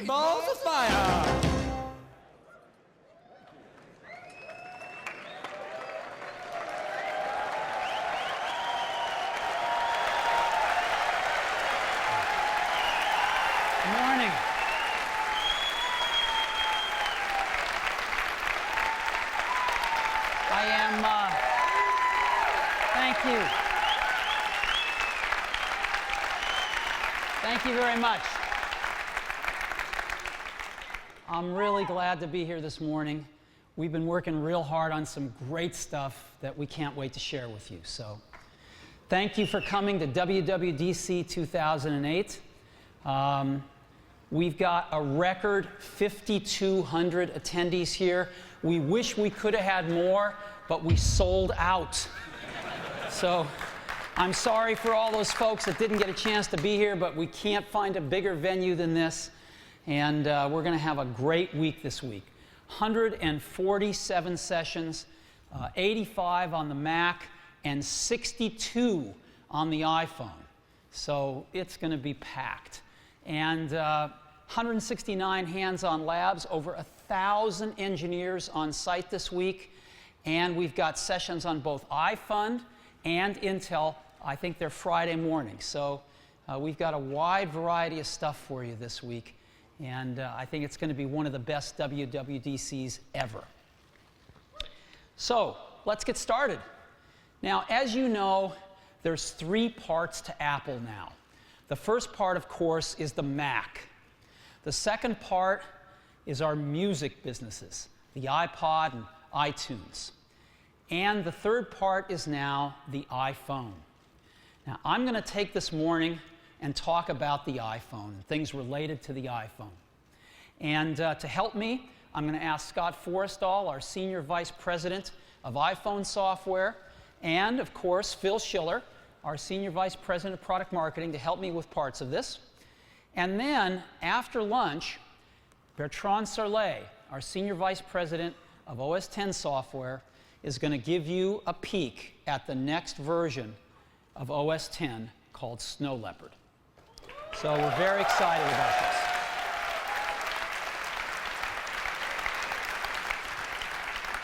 Balls of fire! Thank you very much. I'm really glad to be here this morning. We've been working real hard on some great stuff that we can't wait to share with you. So thank you for coming to WWDC 2008. We've got a record 5,200 attendees here. We wish we could have had more, but we sold out. So I'm sorry for all those folks that didn't get a chance to be here, but we can't find a bigger venue than this. And we're going to have a great week this week. 147 sessions, 85 on the Mac, and 62 on the iPhone. So it's going to be packed. And 169 hands-on labs, over 1,000 engineers on site this week. And we've got sessions on both iFund and Intel. I think they're Friday morning. So we've got a wide variety of stuff for you this week. And I think it's going to be one of the best WWDCs ever. So let's get started. Now, as you know, there's 3 parts to Apple now. The first part, of course, is the Mac. The second part is our music businesses, the iPod and iTunes. And the third part is now the iPhone. Now, I'm going to take this morning and talk about the iPhone and things related to the iPhone. And to help me, I'm going to ask Scott Forrestal, our Senior Vice President of iPhone Software, and, of course, Phil Schiller, our Senior Vice President of Product Marketing, to help me with parts of this. And then, after lunch, Bertrand Sarlet, our Senior Vice President of OS X Software, is going to give you a peek at the next version of OS X called Snow Leopard. So we're very excited about this.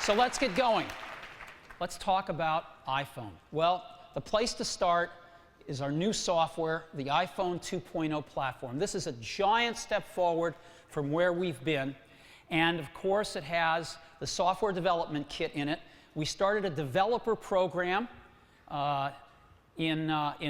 So let's get going. Let's talk about iPhone. Well, the place to start is our new software, the iPhone 2.0 platform. This is a giant step forward from where we've been. And of course, it has the software development kit in it. We started a developer program in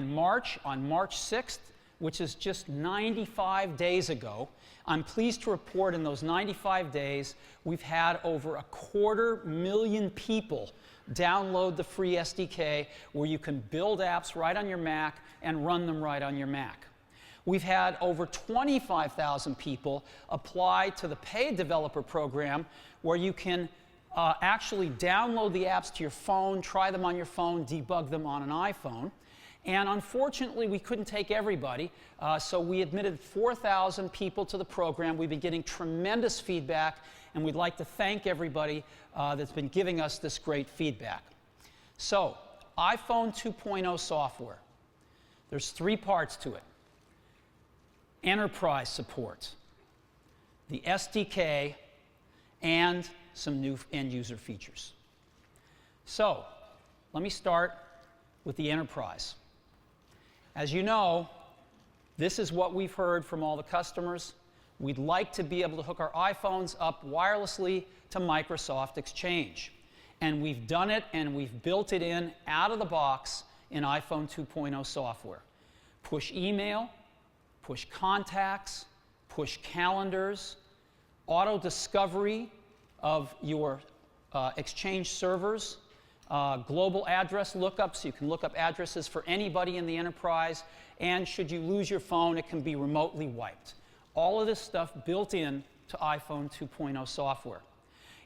March, on March 6th, which is just 95 days ago. I'm pleased to report in those 95 days, we've had over 250,000 people download the free SDK where you can build apps right on your Mac and run them right on your Mac. We've had over 25,000 people apply to the paid developer program where you can actually download the apps to your phone, try them on your phone, debug them on an iPhone. And unfortunately, we couldn't take everybody, so we admitted 4,000 people to the program. We've been getting tremendous feedback, and we'd like to thank everybody that's been giving us this great feedback. So, iPhone 2.0 software. There's 3 parts to it. Enterprise support, the SDK, and some new end-user features. So, let me start with the enterprise. As you know, this is what we've heard from all the customers. We'd like to be able to hook our iPhones up wirelessly to Microsoft Exchange. And we've done it, and we've built it in out of the box in iPhone 2.0 software. Push email, push contacts, push calendars, auto discovery of your Exchange servers, global address lookup, so you can look up addresses for anybody in the enterprise, and should you lose your phone, it can be remotely wiped. All of this stuff built in to iPhone 2.0 software.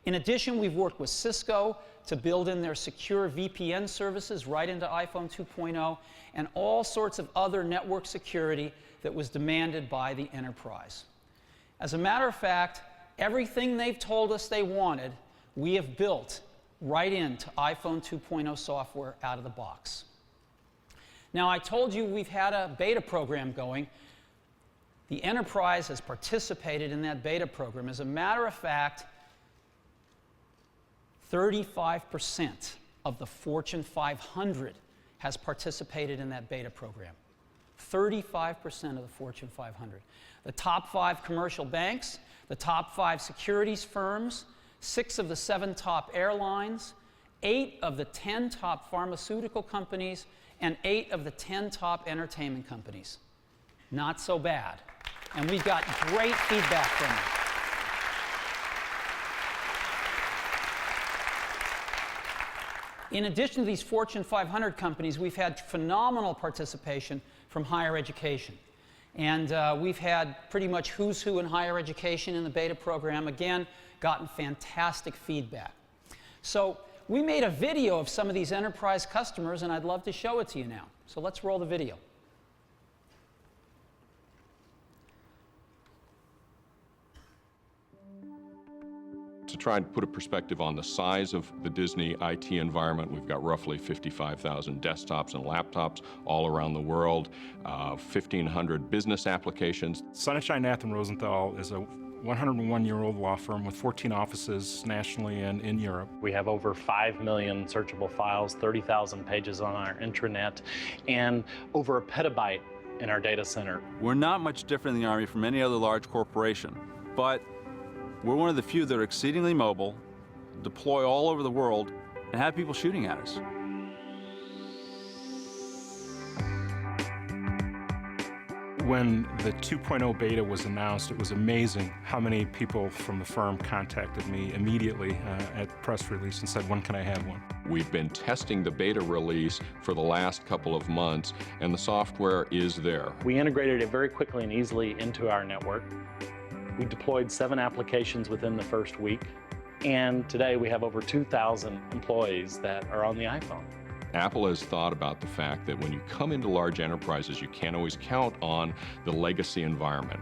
In addition, we've worked with Cisco to build in their secure VPN services right into iPhone 2.0, and all sorts of other network security that was demanded by the enterprise. As a matter of fact, everything they've told us they wanted, we have built right into iPhone 2.0 software out of the box. Now, I told you we've had a beta program going. the enterprise has participated in that beta program. As a matter of fact, 35% of the Fortune 500 has participated in that beta program. 35% of the Fortune 500. The top 5 commercial banks, the top 5 securities firms, 6 of the 7 top airlines, 8 of the 10 top pharmaceutical companies, and 8 of the 10 top entertainment companies. Not so bad. And we've got great feedback from them. In addition to these Fortune 500 companies, we've had phenomenal participation from higher education. And we've had pretty much who's who in higher education in the beta program. Again, gotten fantastic feedback. So we made a video of some of these enterprise customers, and I'd love to show it to you now. So let's roll the video. To try and put a perspective on the size of the Disney IT environment, we've got roughly 55,000 desktops and laptops all around the world, 1,500 business applications. Sonnenschein Nath & Rosenthal is a 101-year-old law firm with 14 offices nationally and in Europe. We have over 5 million searchable files, 30,000 pages on our intranet, and over a petabyte in our data center. We're not much different in the Army from any other large corporation, but we're one of the few that are exceedingly mobile, deploy all over the world, and have people shooting at us. When the 2.0 beta was announced, it was amazing how many people from the firm contacted me immediately at press release and said, when can I have one? We've been testing the beta release for the last couple of months, and the software is there. We integrated it very quickly and easily into our network. We deployed 7 applications within the first week, and today we have over 2,000 employees that are on the iPhone. Apple has thought about the fact that when you come into large enterprises, you can't always count on the legacy environment.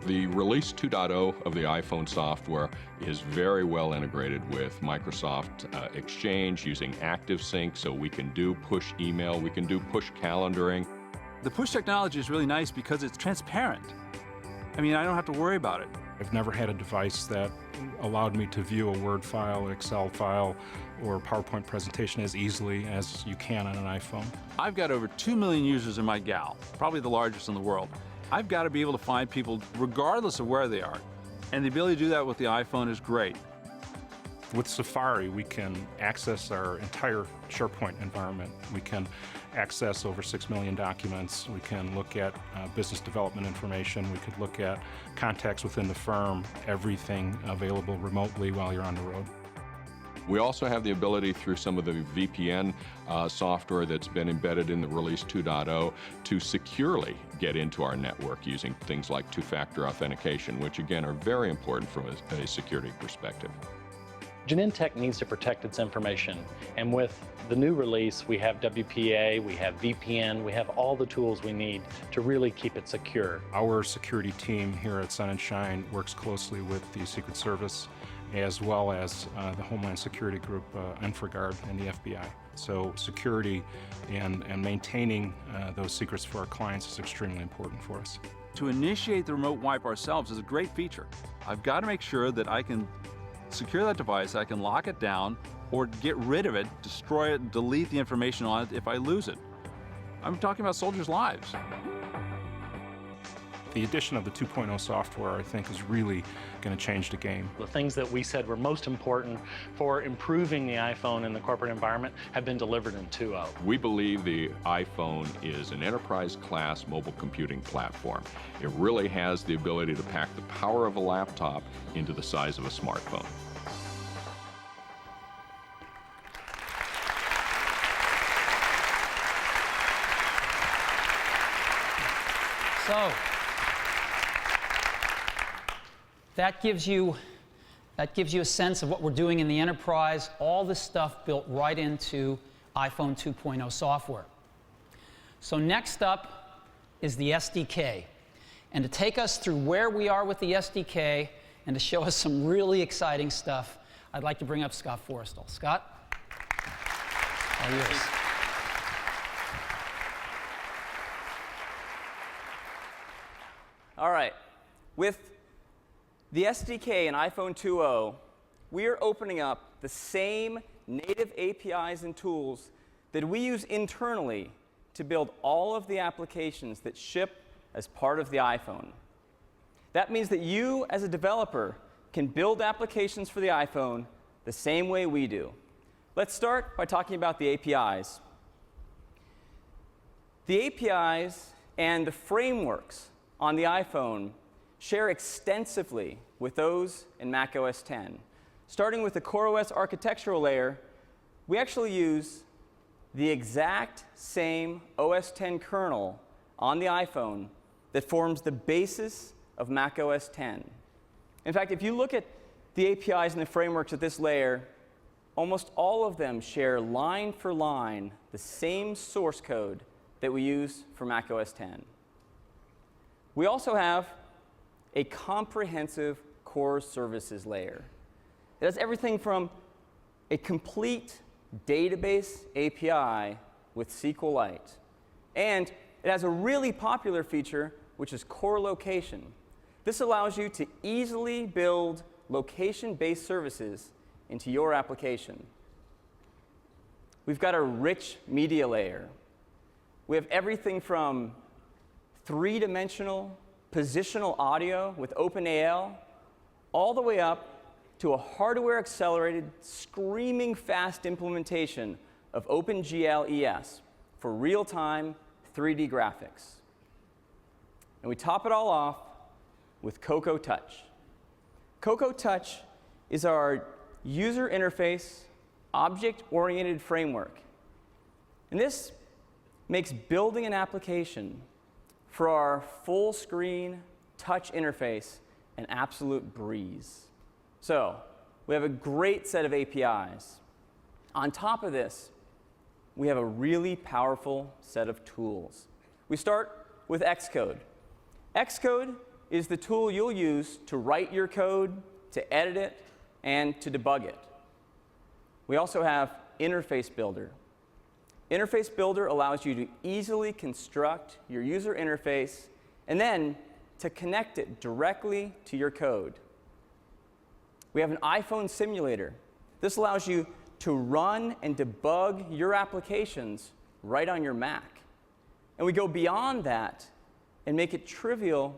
The release 2.0 of the iPhone software is very well integrated with Microsoft Exchange using ActiveSync, so we can do push email, we can do push calendaring. The push technology is really nice because it's transparent. I mean, I don't have to worry about it. I've never had a device that allowed me to view a Word file, an Excel file, or a PowerPoint presentation as easily as you can on an iPhone. I've got over 2 million users in my gal, probably the largest in the world. I've got to be able to find people regardless of where they are. And the ability to do that with the iPhone is great. With Safari, we can access our entire SharePoint environment. We can access over 6 million documents. We can look at business development information. We could look at contacts within the firm, everything available remotely while you're on the road. We also have the ability through some of the VPN software that's been embedded in the release 2.0 to securely get into our network using things like two-factor authentication, which again are very important from a security perspective. Genentech needs to protect its information, and with the new release, we have WPA, we have VPN, we have all the tools we need to really keep it secure. Our security team here at Sonnenschein works closely with the Secret Service as well as the Homeland Security Group, Infraguard, and the FBI. So security and maintaining those secrets for our clients is extremely important for us. To initiate the remote wipe ourselves is a great feature. I've got to make sure that I can secure that device, I can lock it down, or get rid of it, destroy it, delete the information on it if I lose it. I'm talking about soldiers' lives. The addition of the 2.0 software, I think, is really going to change the game. The things that we said were most important for improving the iPhone in the corporate environment have been delivered in 2.0. We believe the iPhone is an enterprise-class mobile computing platform. It really has the ability to pack the power of a laptop into the size of a smartphone. So, that gives you a sense of what we're doing in the enterprise, all this stuff built right into iPhone 2.0 software. So next up is the SDK. And to take us through where we are with the SDK and to show us some really exciting stuff, I'd like to bring up Scott Forrestal. Scott? All yours. All right. With the SDK in iPhone 2.0, we are opening up the same native APIs and tools that we use internally to build all of the applications that ship as part of the iPhone. That means that you, as a developer, can build applications for the iPhone the same way we do. Let's start by talking about the APIs. The APIs and the frameworks on the iPhone share extensively with those in macOS 10. Starting with the CoreOS architectural layer, we actually use the exact same OS 10 kernel on the iPhone that forms the basis of macOS 10. In fact, if you look at the APIs and the frameworks at this layer, almost all of them share line for line the same source code that we use for macOS 10. We also have a comprehensive core services layer. It has everything from a complete database API with SQLite. And it has a really popular feature, which is core location. This allows you to easily build location-based services into your application. We've got a rich media layer. We have everything from three-dimensional positional audio with OpenAL all the way up to a hardware-accelerated, screaming fast implementation of OpenGL ES for real-time 3D graphics. And we top it all off with Cocoa Touch. Cocoa Touch is our user interface, object-oriented framework. And this makes building an application for our full-screen touch interface an absolute breeze. So we have a great set of APIs. On top of this, we have a really powerful set of tools. We start with Xcode. Xcode is the tool you'll use to write your code, to edit it, and to debug it. We also have Interface Builder. Interface Builder allows you to easily construct your user interface and then to connect it directly to your code. We have an iPhone simulator. This allows you to run and debug your applications right on your Mac. And we go beyond that and make it trivial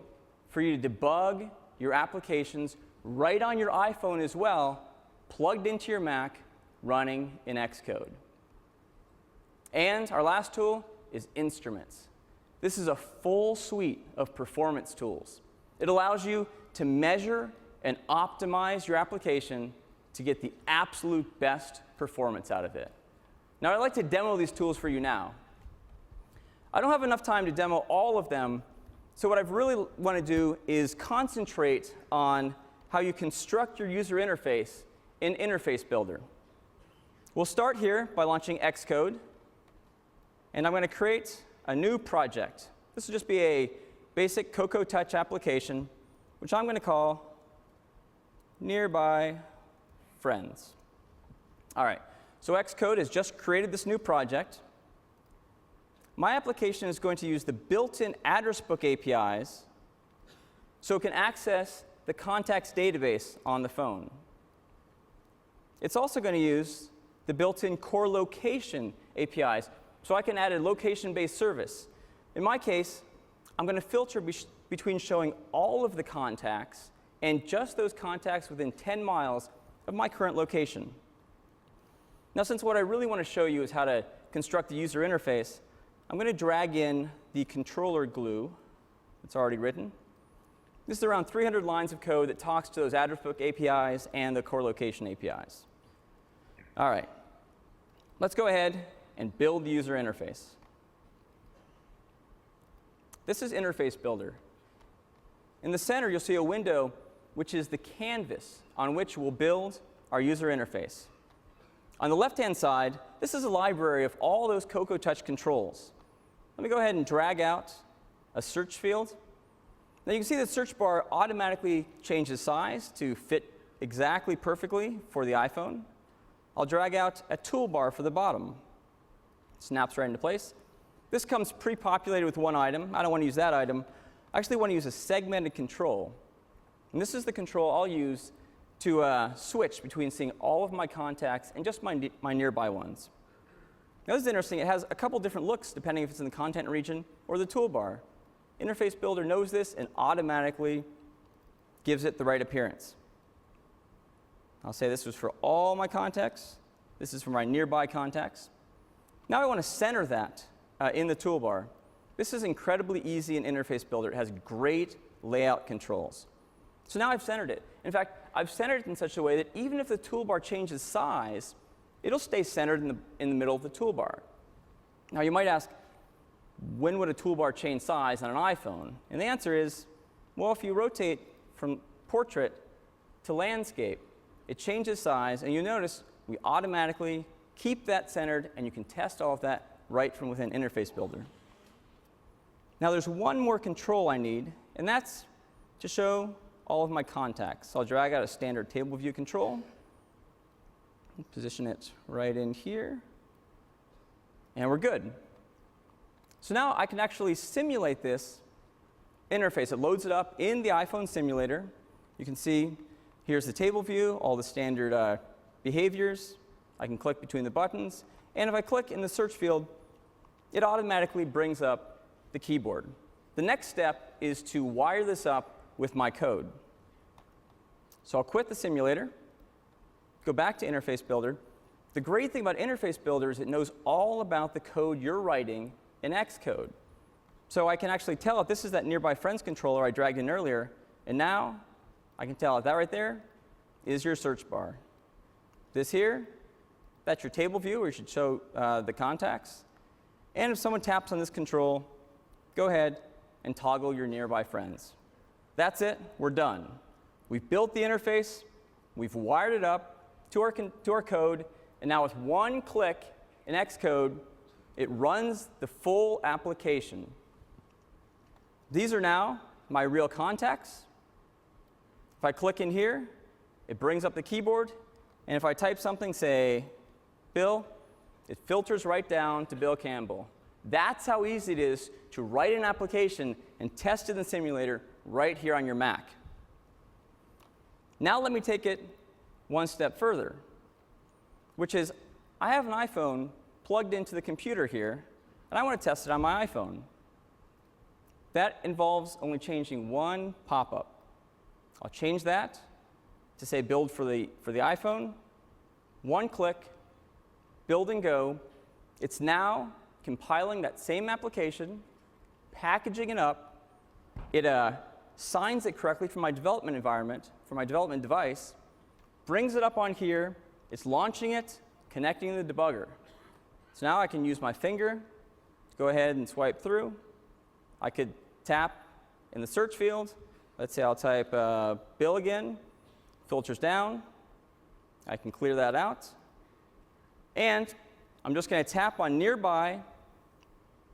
for you to debug your applications right on your iPhone as well, plugged into your Mac, running in Xcode. And our last tool is Instruments. This is a full suite of performance tools. It allows you to measure and optimize your application to get the absolute best performance out of it. Now, I'd like to demo these tools for you now. I don't have enough time to demo all of them, so what I really want to do is concentrate on how you construct your user interface in Interface Builder. We'll start here by launching Xcode, and I'm going to create a new project. This will just be a basic Cocoa Touch application, which I'm going to call Nearby Friends. All right, so Xcode has just created this new project. My application is going to use the built-in address book APIs so it can access the contacts database on the phone. It's also going to use the built-in core location APIs so I can add a location-based service. In my case, I'm going to filter between showing all of the contacts and just those contacts within 10 miles of my current location. Now, since what I really want to show you is how to construct the user interface, I'm going to drag in the controller glue that's already written. This is around 300 lines of code that talks to those address book APIs and the core location APIs. All right, let's go ahead and build the user interface. This is Interface Builder. In the center, you'll see a window which is the canvas on which we'll build our user interface. On the left-hand side, this is a library of all those Cocoa Touch controls. Let me go ahead and drag out a search field. Now you can see the search bar automatically changes size to fit exactly perfectly for the iPhone. I'll drag out a toolbar for the bottom. Snaps right into place. This comes pre-populated with one item. I don't want to use that item. I actually want to use a segmented control. And this is the control I'll use to switch between seeing all of my contacts and just my nearby ones. Now, this is interesting. It has a couple different looks depending if it's in the content region or the toolbar. Interface Builder knows this and automatically gives it the right appearance. I'll say this was for all my contacts. This is for my nearby contacts. Now I want to center that in the toolbar. This is incredibly easy in Interface Builder. It has great layout controls. So now I've centered it. In fact, I've centered it in such a way that even if the toolbar changes size, it'll stay centered in the middle of the toolbar. Now you might ask, when would a toolbar change size on an iPhone? And the answer is, well, if you rotate from portrait to landscape, it changes size, and you notice we automatically keep that centered, and you can test all of that right from within Interface Builder. Now there's one more control I need, and that's to show all of my contacts. So I'll drag out a standard table view control, position it right in here, and we're good. So now I can actually simulate this interface. It loads it up in the iPhone simulator. You can see here's the table view, all the standard behaviors. I can click between the buttons, and if I click in the search field, it automatically brings up the keyboard. The next step is to wire this up with my code. So I'll quit the simulator, go back to Interface Builder. The great thing about Interface Builder is it knows all about the code you're writing in Xcode. So I can actually tell if this is that nearby friends controller I dragged in earlier, and now I can tell if that right there is your search bar. This here, that's your table view where you should show the contacts. And if someone taps on this control, go ahead and toggle your nearby friends. That's it, we're done. We've built the interface, we've wired it up to our code, and now with one click in Xcode, it runs the full application. These are now my real contacts. If I click in here, it brings up the keyboard, and if I type something, say, Bill, it filters right down to Bill Campbell. That's how easy it is to write an application and test it in the simulator right here on your Mac. Now let me take it one step further, which is I have an iPhone plugged into the computer here, and I want to test it on my iPhone. That involves only changing one pop-up. I'll change that to say build for the iPhone. One click, build and go. It's now compiling that same application, packaging it up. It signs it correctly from my development environment, from my development device, brings it up on here. It's launching it, connecting the debugger. So now I can use my finger to go ahead and swipe through. I could tap in the search field. Let's say I'll type Bill again. Filters down. I can clear that out. And I'm just going to tap on nearby,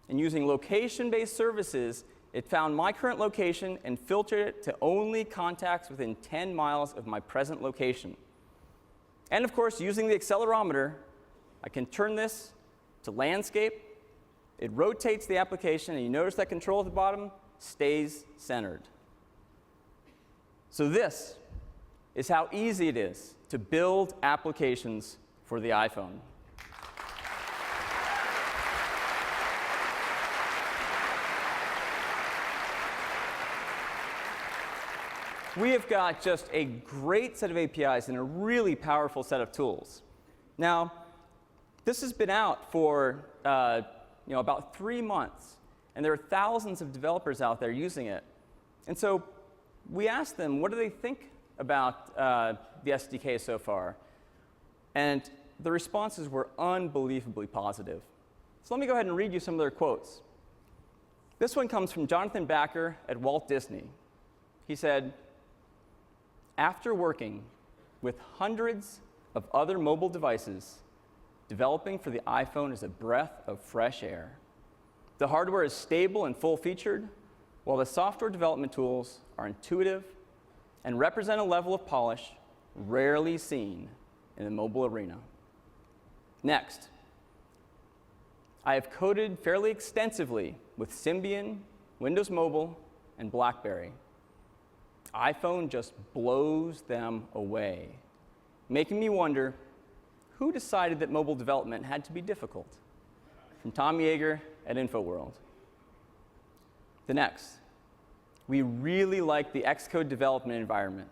and using location-based services, it found my current location and filtered it to only contacts within 10 miles of my present location. And of course, using the accelerometer, I can turn this to landscape. It rotates the application, and you notice that control at the bottom stays centered. So this is how easy it is to build applications for the iPhone. We have got just a great set of APIs and a really powerful set of tools. Now, this has been out for about 3 months, and there are thousands of developers out there using it. And so we asked them, what do they think about the SDK so far? And the responses were unbelievably positive. So let me go ahead and read you some of their quotes. This one comes from Jonathan Backer at Walt Disney. He said, "After working with hundreds of other mobile devices, developing for the iPhone is a breath of fresh air. The hardware is stable and full-featured, while the software development tools are intuitive and represent a level of polish rarely seen in the mobile arena." Next, "I have coded fairly extensively with Symbian, Windows Mobile, and BlackBerry. iPhone just blows them away, making me wonder who decided that mobile development had to be difficult. From Tom Yeager at InfoWorld. The next, we really like the Xcode development environment.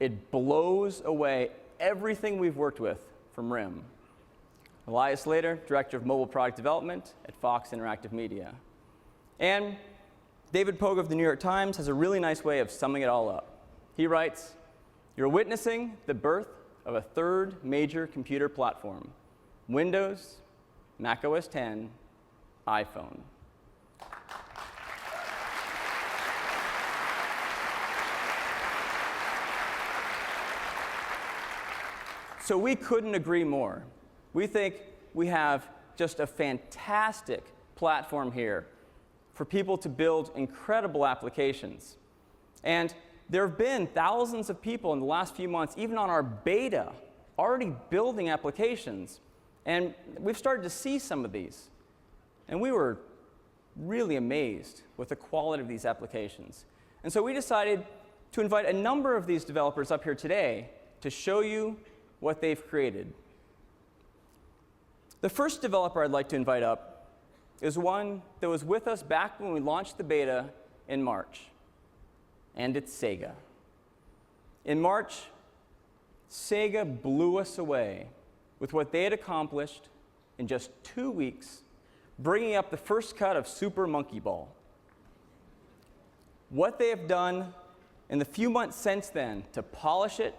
It blows away everything we've worked with from RIM. Elias Slater, Director of Mobile Product Development at Fox Interactive Media. And David Pogue of the New York Times has a really nice way of summing it all up. He writes, "You're witnessing the birth of a third major computer platform, Windows, Mac OS X, iPhone." So we couldn't agree more. We think we have just a fantastic platform here for people to build incredible applications. And there have been thousands of people in the last few months, even on our beta, already building applications. And we've started to see some of these. And we were really amazed with the quality of these applications. And so we decided to invite a number of these developers up here today to show you what they've created. The first developer I'd like to invite up is one that was with us back when we launched the beta in March. And it's Sega. In March, Sega blew us away with what they had accomplished in just 2 weeks, bringing up the first cut of Super Monkey Ball. What they have done in the few months since then to polish it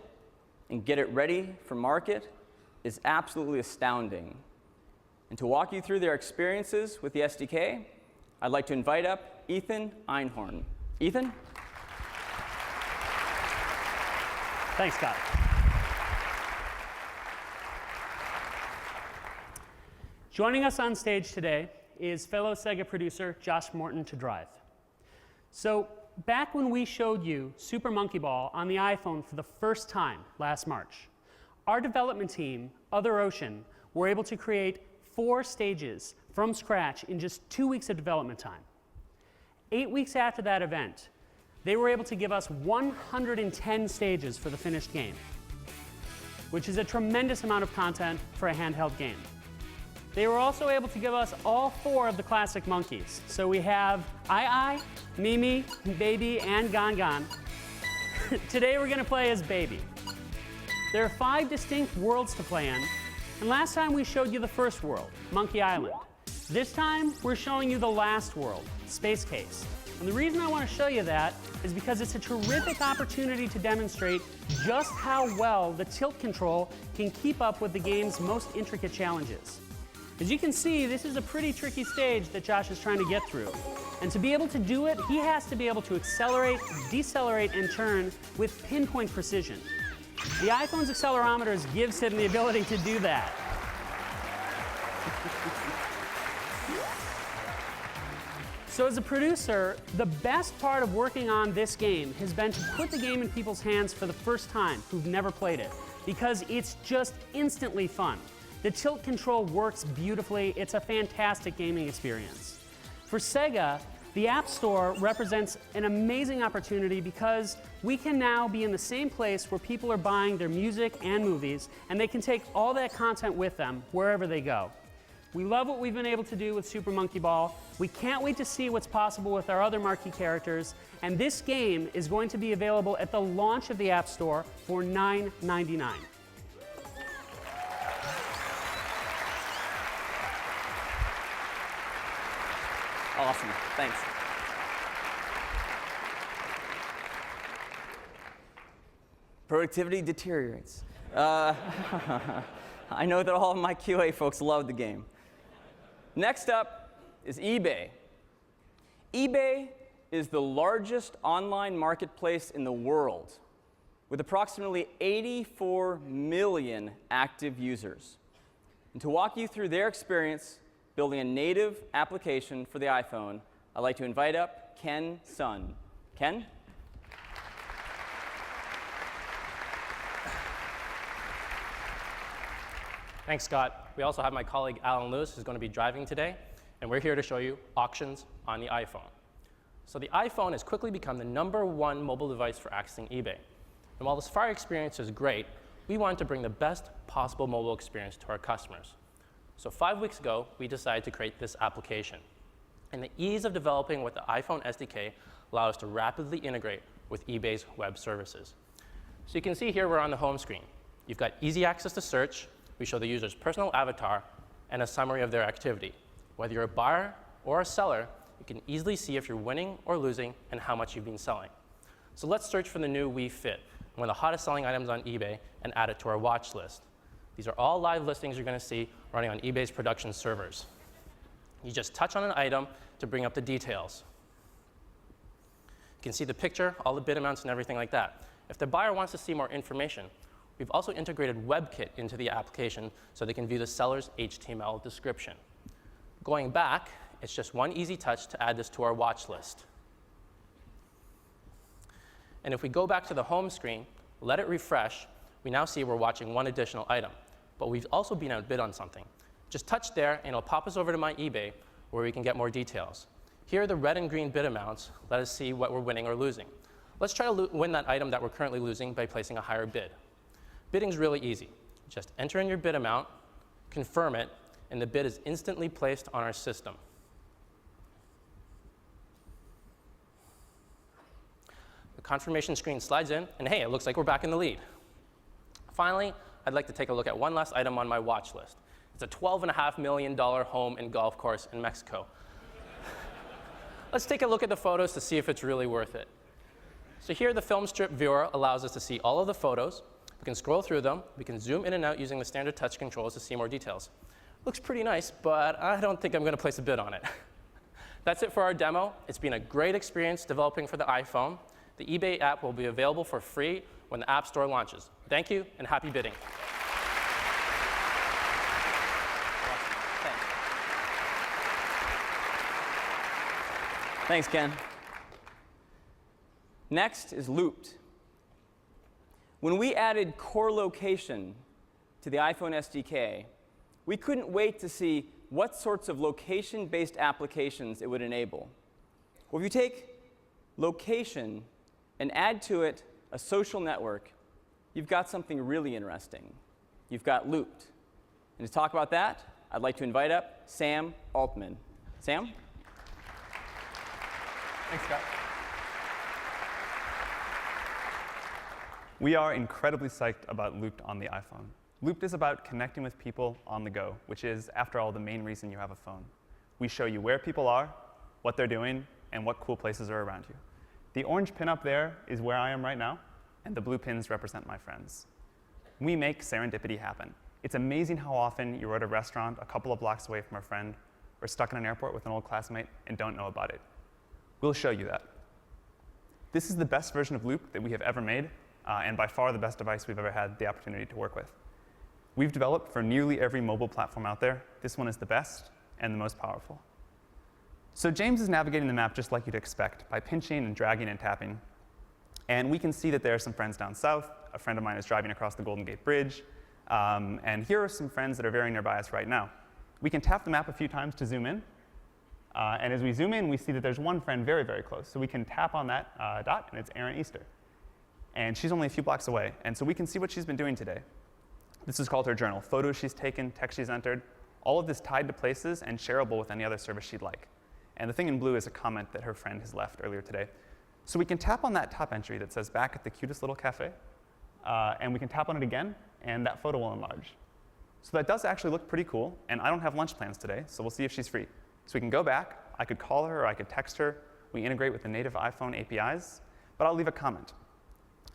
and get it ready for market is absolutely astounding. And to walk you through their experiences with the SDK, I'd like to invite up Ethan Einhorn. Ethan? Thanks, Scott. Joining us on stage today is fellow Sega producer Josh Morton to Drive. So back when we showed you Super Monkey Ball on the iPhone for the first time last March, our development team, Other Ocean, were able to create 4 stages from scratch in just 2 weeks of development time. 8 weeks after that event, they were able to give us 110 stages for the finished game, which is a tremendous amount of content for a handheld game. They were also able to give us all 4 of the classic monkeys. So we have Ai, Mimi, Baby, and Gon Gon. Today we're going to play as Baby. There are 5 distinct worlds to play in. And last time we showed you the first world, Monkey Island. This time we're showing you the last world, Space Case. And the reason I want to show you that is because it's a terrific opportunity to demonstrate just how well the tilt control can keep up with the game's most intricate challenges. As you can see, this is a pretty tricky stage that Josh is trying to get through. And to be able to do it, he has to be able to accelerate, decelerate, and turn with pinpoint precision. The iPhone's accelerometers gives him the ability to do that. So as a producer, the best part of working on this game has been to put the game in people's hands for the first time who've never played it, because it's just instantly fun. The tilt control works beautifully. It's a fantastic gaming experience. For Sega, the App Store represents an amazing opportunity because we can now be in the same place where people are buying their music and movies, and they can take all that content with them wherever they go. We love what we've been able to do with Super Monkey Ball. We can't wait to see what's possible with our other marquee characters, and this game is going to be available at the launch of the App Store for $9.99. Awesome. Thanks. Productivity deteriorates. I know that all of my QA folks love the game. Next up is eBay. eBay is the largest online marketplace in the world, with approximately 84 million active users. And to walk you through their experience building a native application for the iPhone, I'd like to invite up Ken Sun. Ken? Thanks, Scott. We also have my colleague Alan Lewis, who's going to be driving today, and we're here to show you auctions on the iPhone. So the iPhone has quickly become the #1 mobile device for accessing eBay. And while the Safari experience is great, we wanted to bring the best possible mobile experience to our customers. So 5 weeks ago, we decided to create this application. And the ease of developing with the iPhone SDK allowed us to rapidly integrate with eBay's web services. So you can see here we're on the home screen. You've got easy access to search. We show the user's personal avatar and a summary of their activity. Whether you're a buyer or a seller, you can easily see if you're winning or losing and how much you've been selling. So let's search for the new Wii Fit, one of the hottest selling items on eBay, and add it to our watch list. These are all live listings you're going to see running on eBay's production servers. You just touch on an item to bring up the details. You can see the picture, all the bid amounts, and everything like that. If the buyer wants to see more information, we've also integrated WebKit into the application so they can view the seller's HTML description. Going back, it's just one easy touch to add this to our watch list. And if we go back to the home screen, let it refresh, we now see we're watching one additional item. But we've also been outbid on something. Just touch there, and it'll pop us over to my eBay, where we can get more details. Here are the red and green bid amounts. Let us see what we're winning or losing. Let's try to win that item that we're currently losing by placing a higher bid. Bidding's really easy. Just enter in your bid amount, confirm it, and the bid is instantly placed on our system. The confirmation screen slides in, and hey, it looks like we're back in the lead. Finally, I'd like to take a look at one last item on my watch list. It's a $12.5 million home and golf course in Mexico. Let's take a look at the photos to see if it's really worth it. So here, the film strip viewer allows us to see all of the photos. We can scroll through them. We can zoom in and out using the standard touch controls to see more details. Looks pretty nice, but I don't think I'm going to place a bid on it. That's it for our demo. It's been a great experience developing for the iPhone. The eBay app will be available for free when the App Store launches. Thank you, and happy bidding. Thanks, Ken. Next is Looped. When we added core location to the iPhone SDK, we couldn't wait to see what sorts of location-based applications it would enable. Well, if you take location and add to it a social network, you've got something really interesting. You've got Looped. And to talk about that, I'd like to invite up Sam Altman. Sam? Thanks, Scott. We are incredibly psyched about Looped on the iPhone. Looped is about connecting with people on the go, which is, after all, the main reason you have a phone. We show you where people are, what they're doing, and what cool places are around you. The orange pin up there is where I am right now, and the blue pins represent my friends. We make serendipity happen. It's amazing how often you're at a restaurant a couple of blocks away from a friend, or stuck in an airport with an old classmate and don't know about it. We'll show you that. This is the best version of Loop that we have ever made, and by far the best device we've ever had the opportunity to work with. We've developed for nearly every mobile platform out there. This one is the best and the most powerful. So James is navigating the map just like you'd expect, by pinching and dragging and tapping. And we can see that there are some friends down south. A friend of mine is driving across the Golden Gate Bridge. And here are some friends that are very nearby us right now. We can tap the map a few times to zoom in. And as we zoom in, we see that there's one friend very, very close. So we can tap on that dot, and it's Erin Easter. And she's only a few blocks away. And so we can see what she's been doing today. This is called her journal. Photos she's taken, text she's entered, all of this tied to places and shareable with any other service she'd like. And the thing in blue is a comment that her friend has left earlier today. So we can tap on that top entry that says back at the cutest little cafe. And we can tap on it again, and that photo will enlarge. So that does actually look pretty cool. And I don't have lunch plans today, so we'll see if she's free. So we can go back. I could call her, or I could text her. We integrate with the native iPhone APIs. But I'll leave a comment.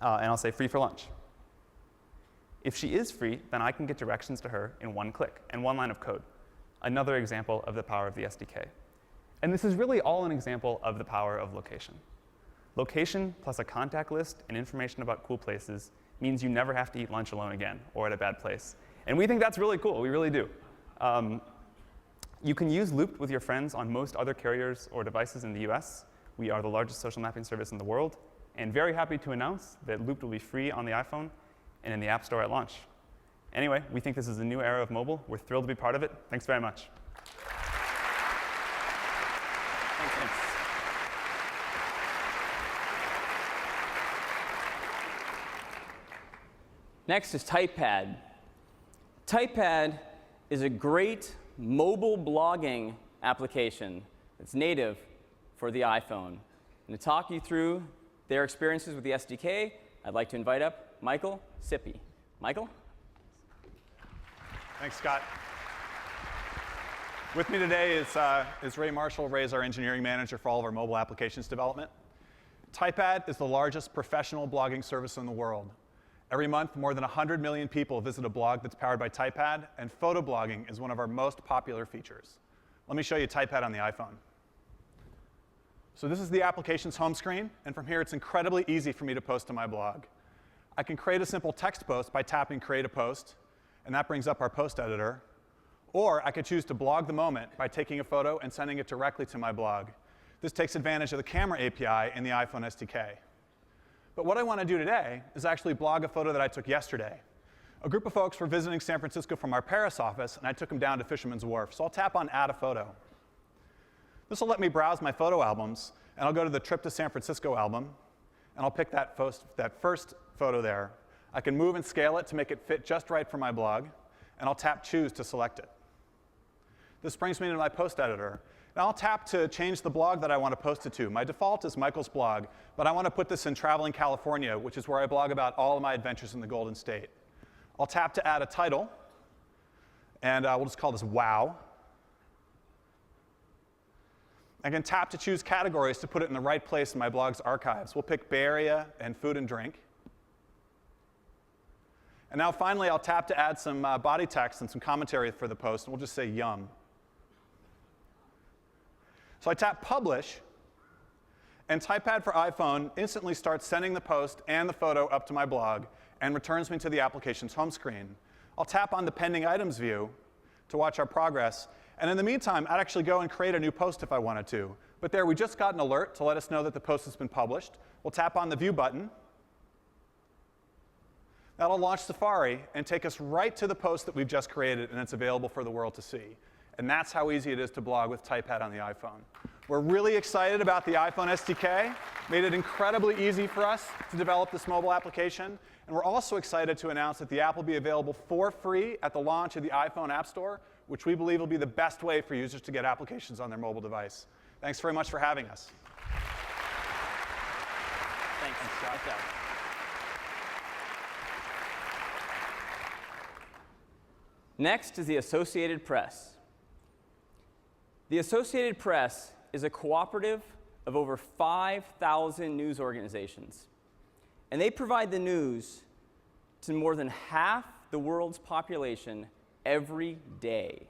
And I'll say free for lunch. If she is free, then I can get directions to her in one click and one line of code. Another example of the power of the SDK. And this is really all an example of the power of location. Location plus a contact list and information about cool places means you never have to eat lunch alone again or at a bad place. And we think that's really cool. We really do. You can use Looped with your friends on most other carriers or devices in the US. We are the largest social mapping service in the world, and very happy to announce that Looped will be free on the iPhone and in the App Store at launch. Anyway, we think this is a new era of mobile. We're thrilled to be part of it. Thanks very much. Thanks. Next is TypePad. TypePad is a great mobile blogging application that's native for the iPhone. And to talk you through their experiences with the SDK, I'd like to invite up Michael Sippy. Michael? Thanks, Scott. With me today is Ray Marshall. Ray is our engineering manager for all of our mobile applications development. TypePad is the largest professional blogging service in the world. Every month, more than 100 million people visit a blog that's powered by TypePad, and photo blogging is one of our most popular features. Let me show you TypePad on the iPhone. So this is the application's home screen, and from here it's incredibly easy for me to post to my blog. I can create a simple text post by tapping Create a Post, and that brings up our post editor. Or I could choose to blog the moment by taking a photo and sending it directly to my blog. This takes advantage of the camera API in the iPhone SDK. But what I want to do today is actually blog a photo that I took yesterday. A group of folks were visiting San Francisco from our Paris office, and I took them down to Fisherman's Wharf. So I'll tap on Add a Photo. This will let me browse my photo albums, and I'll go to the Trip to San Francisco album, and I'll pick that first photo there. I can move and scale it to make it fit just right for my blog, and I'll tap Choose to select it. This brings me to my post editor. Now I'll tap to change the blog that I want to post it to. My default is Michael's blog, but I want to put this in Traveling California, which is where I blog about all of my adventures in the Golden State. I'll tap to add a title, and we'll just call this Wow. I can tap to choose categories to put it in the right place in my blog's archives. We'll pick Bay Area and food and drink. And now finally, I'll tap to add some body text and some commentary for the post, and we'll just say Yum. So I tap Publish, and TypePad for iPhone instantly starts sending the post and the photo up to my blog and returns me to the application's home screen. I'll tap on the Pending Items view to watch our progress. And in the meantime, I'd actually go and create a new post if I wanted to. But there, we just got an alert to let us know that the post has been published. We'll tap on the View button. That'll launch Safari and take us right to the post that we've just created, and it's available for the world to see. And that's how easy it is to blog with TypePad on the iPhone. We're really excited about the iPhone SDK. Made it incredibly easy for us to develop this mobile application. And we're also excited to announce that the app will be available for free at the launch of the iPhone App Store, which we believe will be the best way for users to get applications on their mobile device. Thanks very much for having us. Thanks, Scott. Next is the Associated Press. The Associated Press is a cooperative of over 5,000 news organizations. And they provide the news to more than half the world's population every day.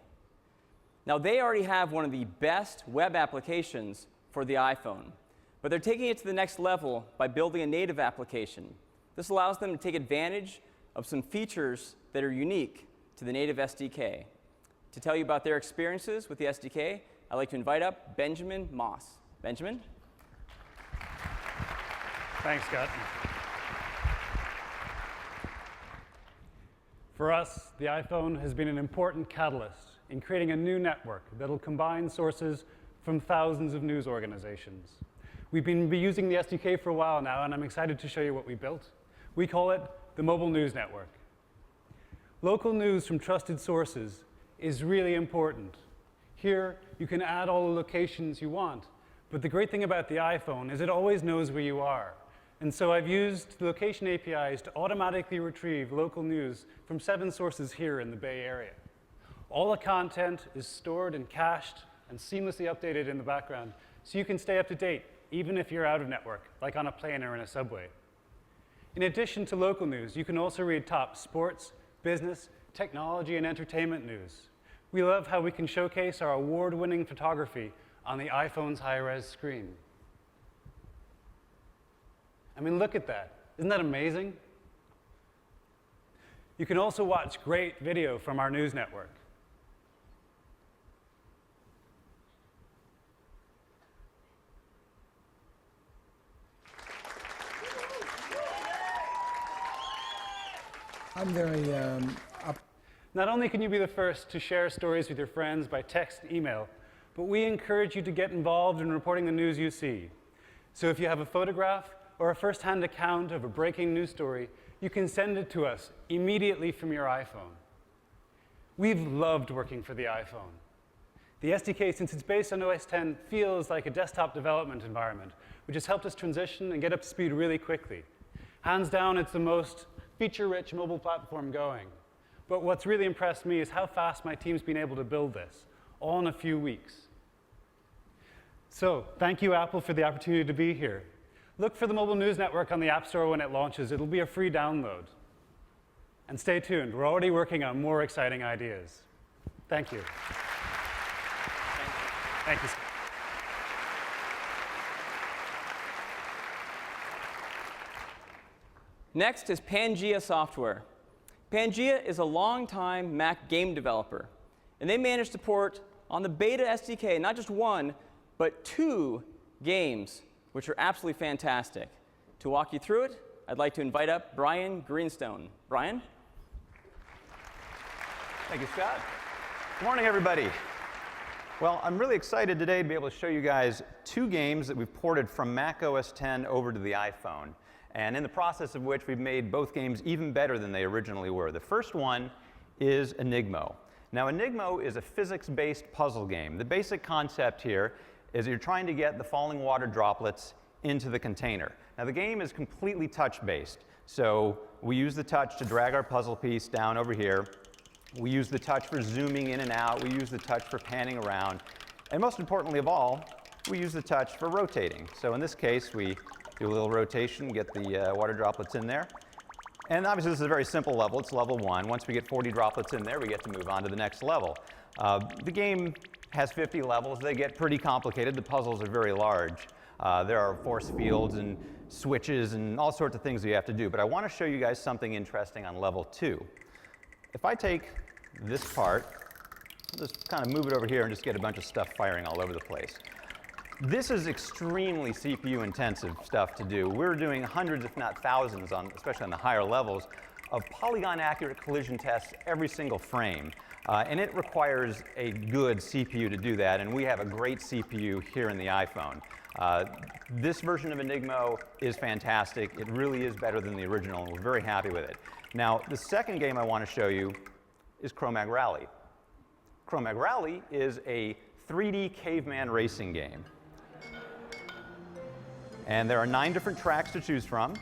Now, they already have one of the best web applications for the iPhone, but they're taking it to the next level by building a native application. This allows them to take advantage of some features that are unique to the native SDK. To tell you about their experiences with the SDK, I'd like to invite up Benjamin Moss. Benjamin? Thanks, Scott. For us, the iPhone has been an important catalyst in creating a new network that will combine sources from thousands of news organizations. We've been using the SDK for a while now, and I'm excited to show you what we built. We call it the Mobile News Network. Local news from trusted sources is really important. Here, you can add all the locations you want, but the great thing about the iPhone is it always knows where you are. And so I've used the location APIs to automatically retrieve local news from 7 sources here in the Bay Area. All the content is stored and cached and seamlessly updated in the background, so you can stay up to date, even if you're out of network, like on a plane or in a subway. In addition to local news, you can also read top sports, business, technology, and entertainment news. We love how we can showcase our award-winning photography on the iPhone's high-res screen. I mean, look at that. Isn't that amazing? You can also watch great video from our news network. I'm very Not only can you be the first to share stories with your friends by text and email, but we encourage you to get involved in reporting the news you see. So if you have a photograph or a first-hand account of a breaking news story, you can send it to us immediately from your iPhone. We've loved working for the iPhone. The SDK, since it's based on OS X, feels like a desktop development environment, which has helped us transition and get up to speed really quickly. Hands down, it's the most feature-rich mobile platform going. But what's really impressed me is how fast my team's been able to build this, all in a few weeks. So thank you, Apple, for the opportunity to be here. Look for the Mobile News Network on the App Store when it launches. It'll be a free download. And stay tuned. We're already working on more exciting ideas. Thank you. Thank you. Next is Pangea Software. Pangea is a longtime Mac game developer, and they managed to port on the Beta SDK not just one, but 2 games, which are absolutely fantastic. To walk you through it, I'd like to invite up Brian Greenstone. Brian? Thank you, Scott. Good morning, everybody. Well, I'm really excited today to be able to show you guys 2 games that we've ported from Mac OS X over to the iPhone, and in the process of which we've made both games even better than they originally were. The first one is Enigmo. Now, Enigmo is a physics-based puzzle game. The basic concept here is you're trying to get the falling water droplets into the container. Now, the game is completely touch-based. So we use the touch to drag our puzzle piece down over here. We use the touch for zooming in and out. We use the touch for panning around. And most importantly of all, we use the touch for rotating. So in this case, we do a little rotation, get the water droplets in there. And obviously, this is a very simple level. It's level 1. Once we get 40 droplets in there, we get to move on to the next level. The game has 50 levels. They get pretty complicated. The puzzles are very large. There are force fields and switches and all sorts of things you have to do. But I want to show you guys something interesting on level 2. If I take this part, I'll just kind of move it over here and just get a bunch of stuff firing all over the place. This is extremely CPU-intensive stuff to do. We're doing hundreds, if not thousands, especially on the higher levels, of polygon-accurate collision tests every single frame. And it requires a good CPU to do that, and we have a great CPU here in the iPhone. This version of Enigmo is fantastic. It really is better than the original, and we're very happy with it. Now, the second game I want to show you is Cro-Mag Rally. Cro-Mag Rally is a 3D caveman racing game. And there are 9 different tracks to choose from.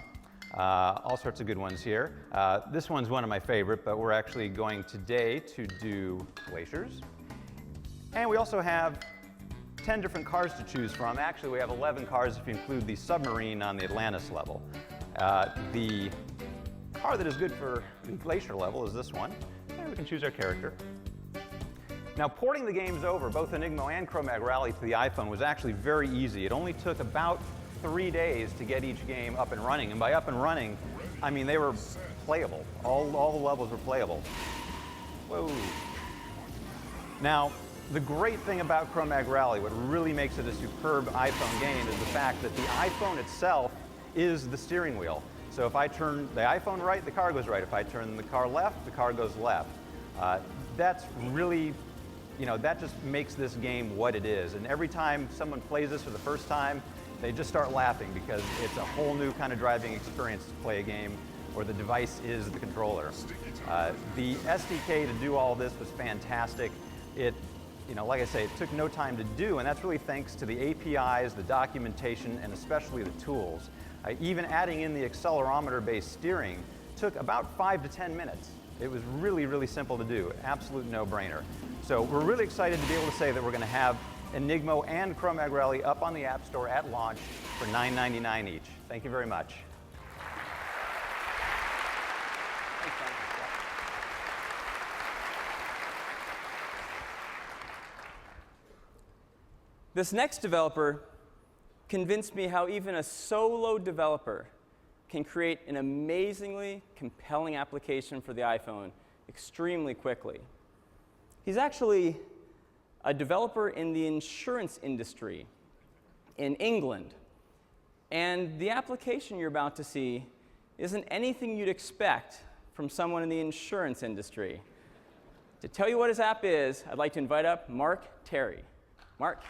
All sorts of good ones here. This one's one of my favorite, but we're actually going today to do glaciers. And we also have 10 different cars to choose from. Actually, we have 11 cars if you include the submarine on the Atlantis level. The car that is good for the glacier level is this one. And we can choose our character. Now, porting the games over, both Enigmo and Cro-Mag Rally, to the iPhone was actually very easy. It only took about 3 days to get each game up and running. And by up and running, I mean they were playable. All the levels were playable. Whoa. Now, the great thing about Cro-Mag Rally, what really makes it a superb iPhone game, is the fact that the iPhone itself is the steering wheel. So if I turn the iPhone right, the car goes right. If I turn the car left, the car goes left. That's really, that just makes this game what it is. And every time someone plays this for the first time, they just start laughing because it's a whole new kind of driving experience to play a game where the device is the controller. The SDK to do all this was fantastic. It, like I say, it took no time to do, and that's really thanks to the APIs, the documentation, and especially the tools. Even adding in the accelerometer-based steering took about 5 to 10 minutes. It was really, really simple to do, absolute no-brainer. So we're really excited to be able to say that we're going to have Enigmo and Cro-Mag Rally up on the App Store at launch for $9.99 each. Thank you very much. This next developer convinced me how even a solo developer can create an amazingly compelling application for the iPhone extremely quickly. He's actually a developer in the insurance industry in England. And the application you're about to see isn't anything you'd expect from someone in the insurance industry. To tell you what his app is, I'd like to invite up Mark Terry. Mark.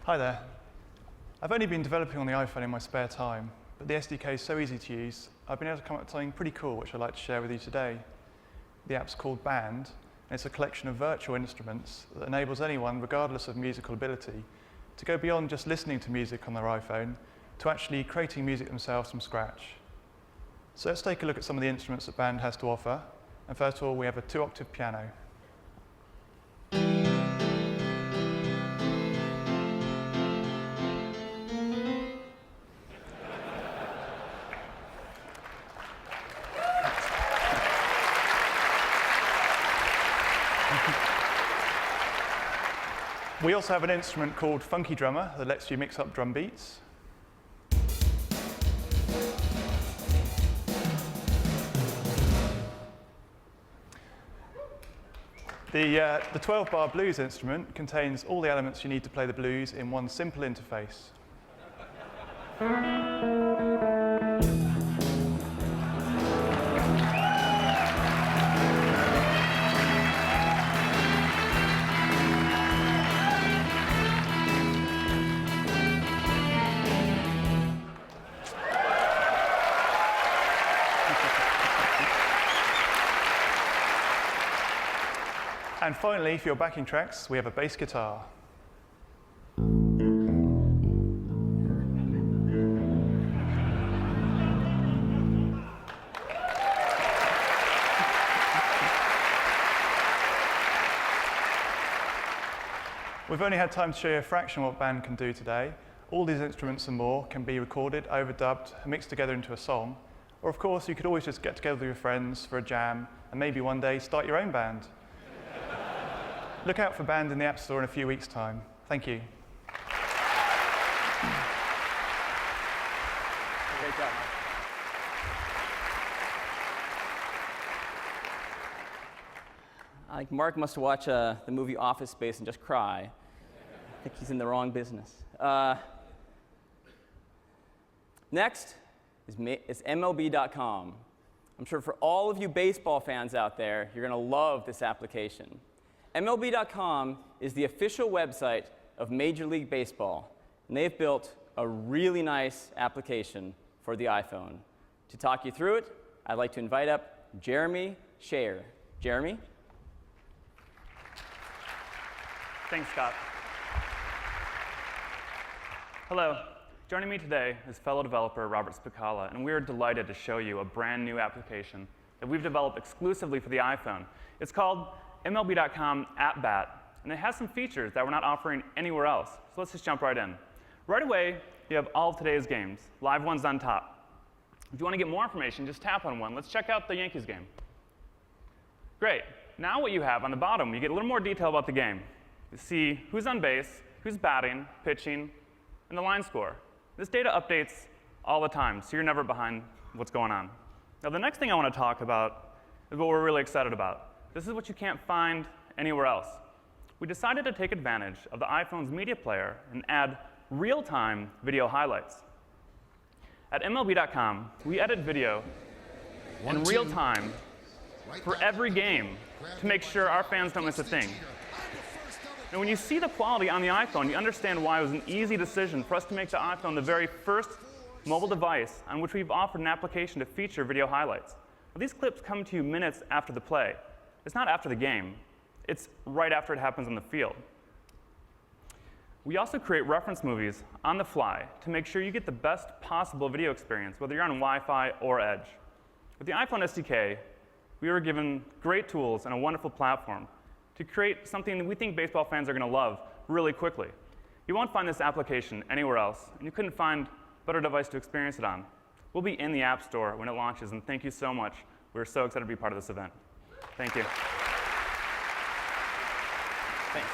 Hi there. I've only been developing on the iPhone in my spare time, but the SDK is so easy to use, I've been able to come up with something pretty cool which I'd like to share with you today. The app's called Band, and it's a collection of virtual instruments that enables anyone, regardless of musical ability, to go beyond just listening to music on their iPhone to actually creating music themselves from scratch. So let's take a look at some of the instruments that Band has to offer. And first of all, we have a 2-octave piano. We also have an instrument called Funky Drummer that lets you mix up drum beats. The 12-bar blues instrument contains all the elements you need to play the blues in one simple interface. And finally, for your backing tracks, we have a bass guitar. We've only had time to show you a fraction of what Band can do today. All these instruments and more can be recorded, overdubbed, and mixed together into a song. Or of course, you could always just get together with your friends for a jam, and maybe one day start your own band. Look out for Band in the App Store in a few weeks' time. Thank you. Great job. I think Mark must watch the movie Office Space and just cry. I think he's in the wrong business. Next is MLB.com. I'm sure for all of you baseball fans out there, you're going to love this application. MLB.com is the official website of Major League Baseball, and they've built a really nice application for the iPhone. To talk you through it, I'd like to invite up Jeremy Schaer. Jeremy? Thanks, Scott. Hello. Joining me today is fellow developer Robert Spicala, and we are delighted to show you a brand new application that we've developed exclusively for the iPhone. It's called MLB.com App Bat, and it has some features that we're not offering anywhere else. So let's just jump right in. Right away, you have all of today's games, live ones on top. If you want to get more information, just tap on one. Let's check out the Yankees game. Great. Now what you have on the bottom, you get a little more detail about the game. You see who's on base, who's batting, pitching, and the line score. This data updates all the time, so you're never behind what's going on. Now the next thing I want to talk about is what we're really excited about. This is what you can't find anywhere else. We decided to take advantage of the iPhone's media player and add real-time video highlights. At MLB.com, we edit video in real time for every game to make sure our fans don't miss a thing. And when you see the quality on the iPhone, you understand why it was an easy decision for us to make the iPhone the very first mobile device on which we've offered an application to feature video highlights. Well, these clips come to you minutes after the play. It's not after the game. It's right after it happens on the field. We also create reference movies on the fly to make sure you get the best possible video experience, whether you're on Wi-Fi or Edge. With the iPhone SDK, we were given great tools and a wonderful platform to create something that we think baseball fans are going to love really quickly. You won't find this application anywhere else, and you couldn't find a better device to experience it on. We'll be in the App Store when it launches, and thank you so much. We're so excited to be part of this event. Thank you. Thanks.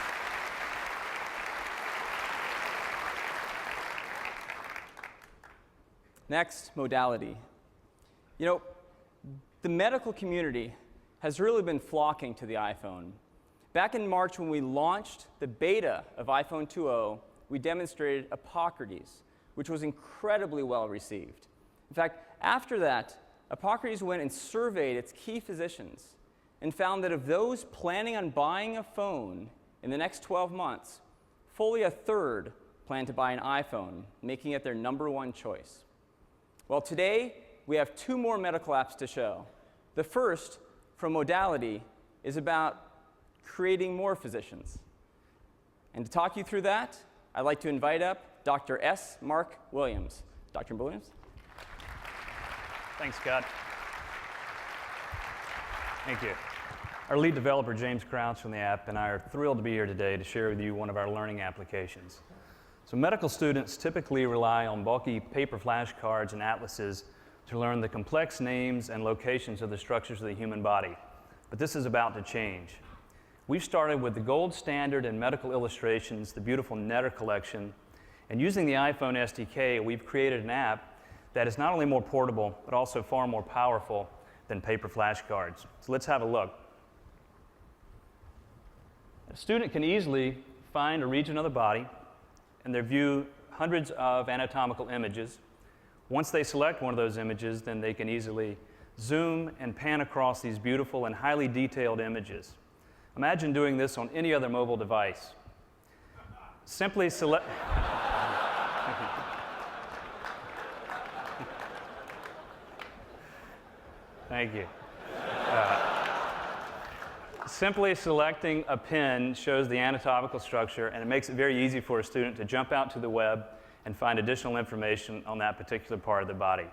Next, modality. You know, the medical community has really been flocking to the iPhone. Back in March, when we launched the beta of iPhone 2.0, we demonstrated Epocrates, which was incredibly well received. In fact, after that, Epocrates went and surveyed its key physicians and found that of those planning on buying a phone in the next 12 months, fully a third plan to buy an iPhone, making it their #1 choice. Well, today we have 2 more medical apps to show. The first, from Modality, is about creating more physicians. And to talk you through that, I'd like to invite up Dr. S. Mark Williams. Dr. Williams? Thanks, Scott. Thank you. Our lead developer, James Crouch from the app, and I are thrilled to be here today to share with you one of our learning applications. So medical students typically rely on bulky paper flashcards and atlases to learn the complex names and locations of the structures of the human body. But this is about to change. We've started with the gold standard in medical illustrations, the beautiful Netter collection, and using the iPhone SDK, we've created an app that is not only more portable, but also far more powerful than paper flashcards. So let's have a look. A student can easily find a region of the body and they view hundreds of anatomical images. Once they select one of those images, then they can easily zoom and pan across these beautiful and highly detailed images. Imagine doing this on any other mobile device. Simply select... Thank you. Simply selecting a pin shows the anatomical structure, and it makes it very easy for a student to jump out to the web and find additional information on that particular part of the body.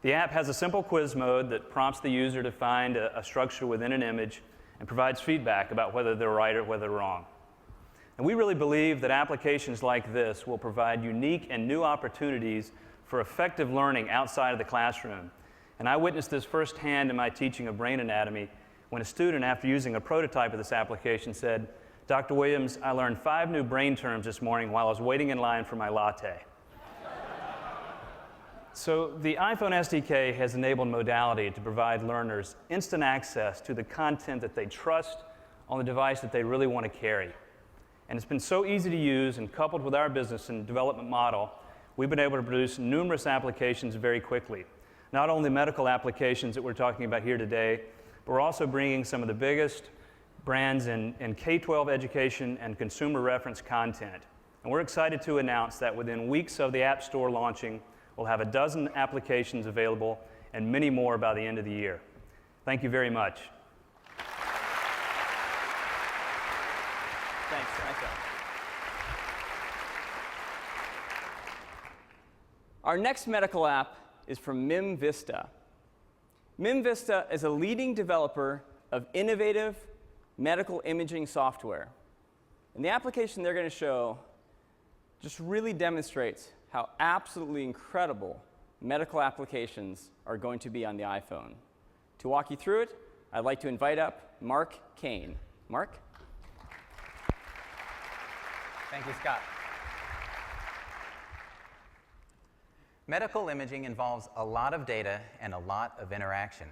The app has a simple quiz mode that prompts the user to find a structure within an image and provides feedback about whether they're right or whether they're wrong. And we really believe that applications like this will provide unique and new opportunities for effective learning outside of the classroom. And I witnessed this firsthand in my teaching of brain anatomy when a student, after using a prototype of this application, said, "Dr. Williams, I learned 5 new brain terms this morning while I was waiting in line for my latte." So the iPhone SDK has enabled Modality to provide learners instant access to the content that they trust on the device that they really want to carry. And it's been so easy to use, and coupled with our business and development model, we've been able to produce numerous applications very quickly. Not only medical applications that we're talking about here today, but we're also bringing some of the biggest brands in K-12 education and consumer reference content. And we're excited to announce that within weeks of the App Store launching, we'll have a dozen applications available and many more by the end of the year. Thank you very much. Thanks. Our next medical app is from MIM Vista. MIM Vista is a leading developer of innovative medical imaging software. And the application they're going to show just really demonstrates how absolutely incredible medical applications are going to be on the iPhone. To walk you through it, I'd like to invite up Mark Kane. Mark? Thank you, Scott. Medical imaging involves a lot of data and a lot of interaction.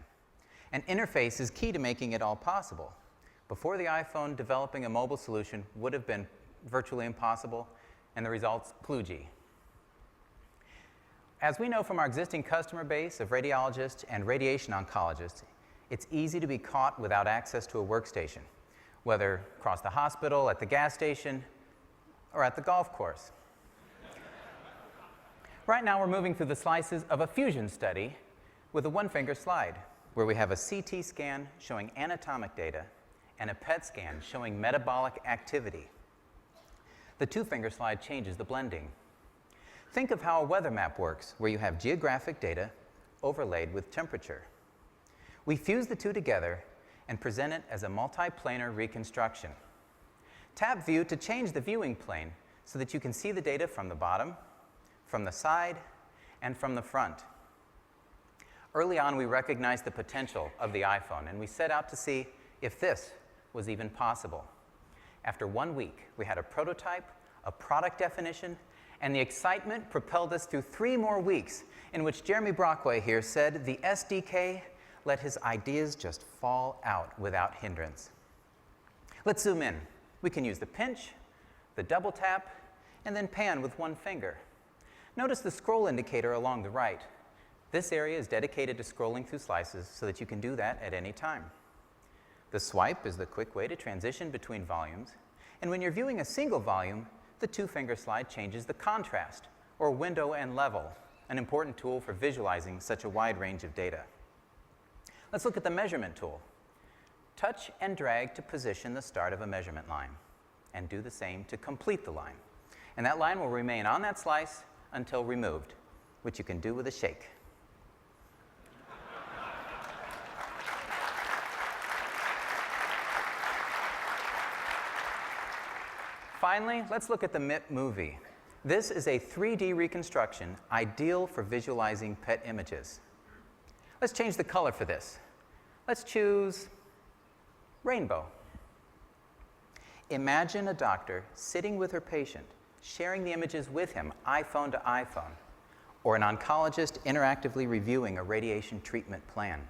And interface is key to making it all possible. Before the iPhone, developing a mobile solution would have been virtually impossible, and the results kludgy. As we know from our existing customer base of radiologists and radiation oncologists, it's easy to be caught without access to a workstation, whether across the hospital, at the gas station, or at the golf course. Right now, we're moving through the slices of a fusion study with a one-finger slide, where we have a CT scan showing anatomic data and a PET scan showing metabolic activity. The two-finger slide changes the blending. Think of how a weather map works, where you have geographic data overlaid with temperature. We fuse the two together and present it as a multiplanar reconstruction. Tap View to change the viewing plane so that you can see the data from the bottom, from the side, and from the front. Early on, we recognized the potential of the iPhone, and we set out to see if this was even possible. After 1 week, we had a prototype, a product definition, and the excitement propelled us through 3 more weeks in which Jeremy Brockway here said the SDK let his ideas just fall out without hindrance. Let's zoom in. We can use the pinch, the double tap, and then pan with one finger. Notice the scroll indicator along the right. This area is dedicated to scrolling through slices so that you can do that at any time. The swipe is the quick way to transition between volumes. And when you're viewing a single volume, The two-finger slide changes the contrast, or window and level, an important tool for visualizing such a wide range of data. Let's look at the measurement tool. Touch and drag to position the start of a measurement line, and do the same to complete the line. And that line will remain on that slice until removed, which you can do with a shake. Finally, let's look at the MIP movie. This is a 3D reconstruction ideal for visualizing pet images. Let's change the color for this. Let's choose rainbow. Imagine a doctor sitting with her patient, sharing the images with him, iPhone to iPhone, or an oncologist interactively reviewing a radiation treatment plan.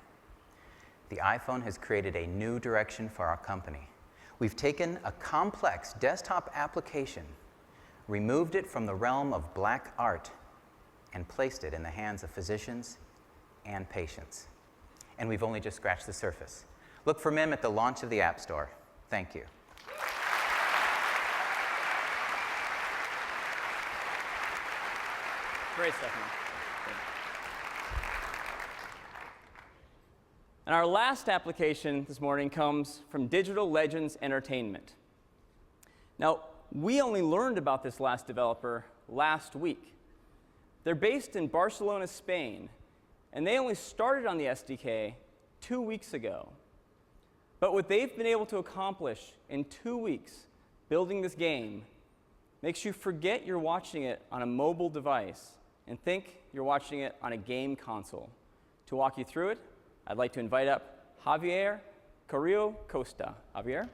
The iPhone has created a new direction for our company. We've taken a complex desktop application, removed it from the realm of black art, and placed it in the hands of physicians and patients. And we've only just scratched the surface. Look for MIM at the launch of the App Store. Thank you. Great, Stephanie. And our last application this morning comes from Digital Legends Entertainment. Now, we only learned about this last developer last week. They're based in Barcelona, Spain, and they only started on the SDK 2 weeks ago. But what they've been able to accomplish in 2 weeks building this game makes you forget you're watching it on a mobile device and think you're watching it on a game console. To walk you through it, I'd like to invite up Javier Carrillo Costa. Javier?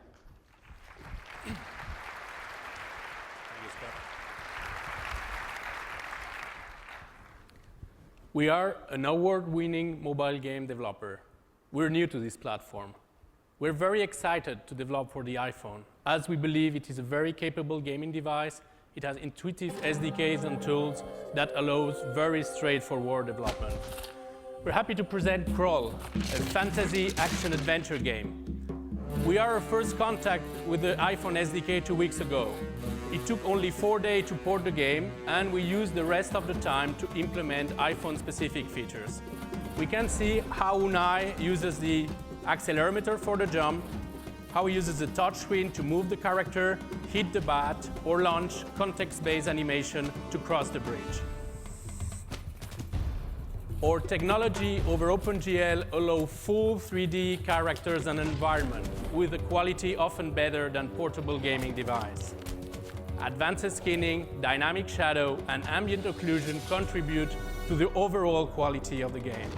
We are an award-winning mobile game developer. We're new to this platform. We're very excited to develop for the iPhone, as we believe it is a very capable gaming device. It has intuitive SDKs and tools that allows very straightforward development. We're happy to present Crawl, a fantasy action-adventure game. We are our first contact with the iPhone SDK 2 weeks ago. It took only 4 days to port the game, and we used the rest of the time to implement iPhone-specific features. We can see how Unai uses the accelerometer for the jump, how he uses the touchscreen to move the character, hit the bat, or launch context-based animation to cross the bridge. Our technology over OpenGL allows full 3D characters and environment with a quality often better than portable gaming device. Advanced skinning, dynamic shadow, and ambient occlusion contribute to the overall quality of the game.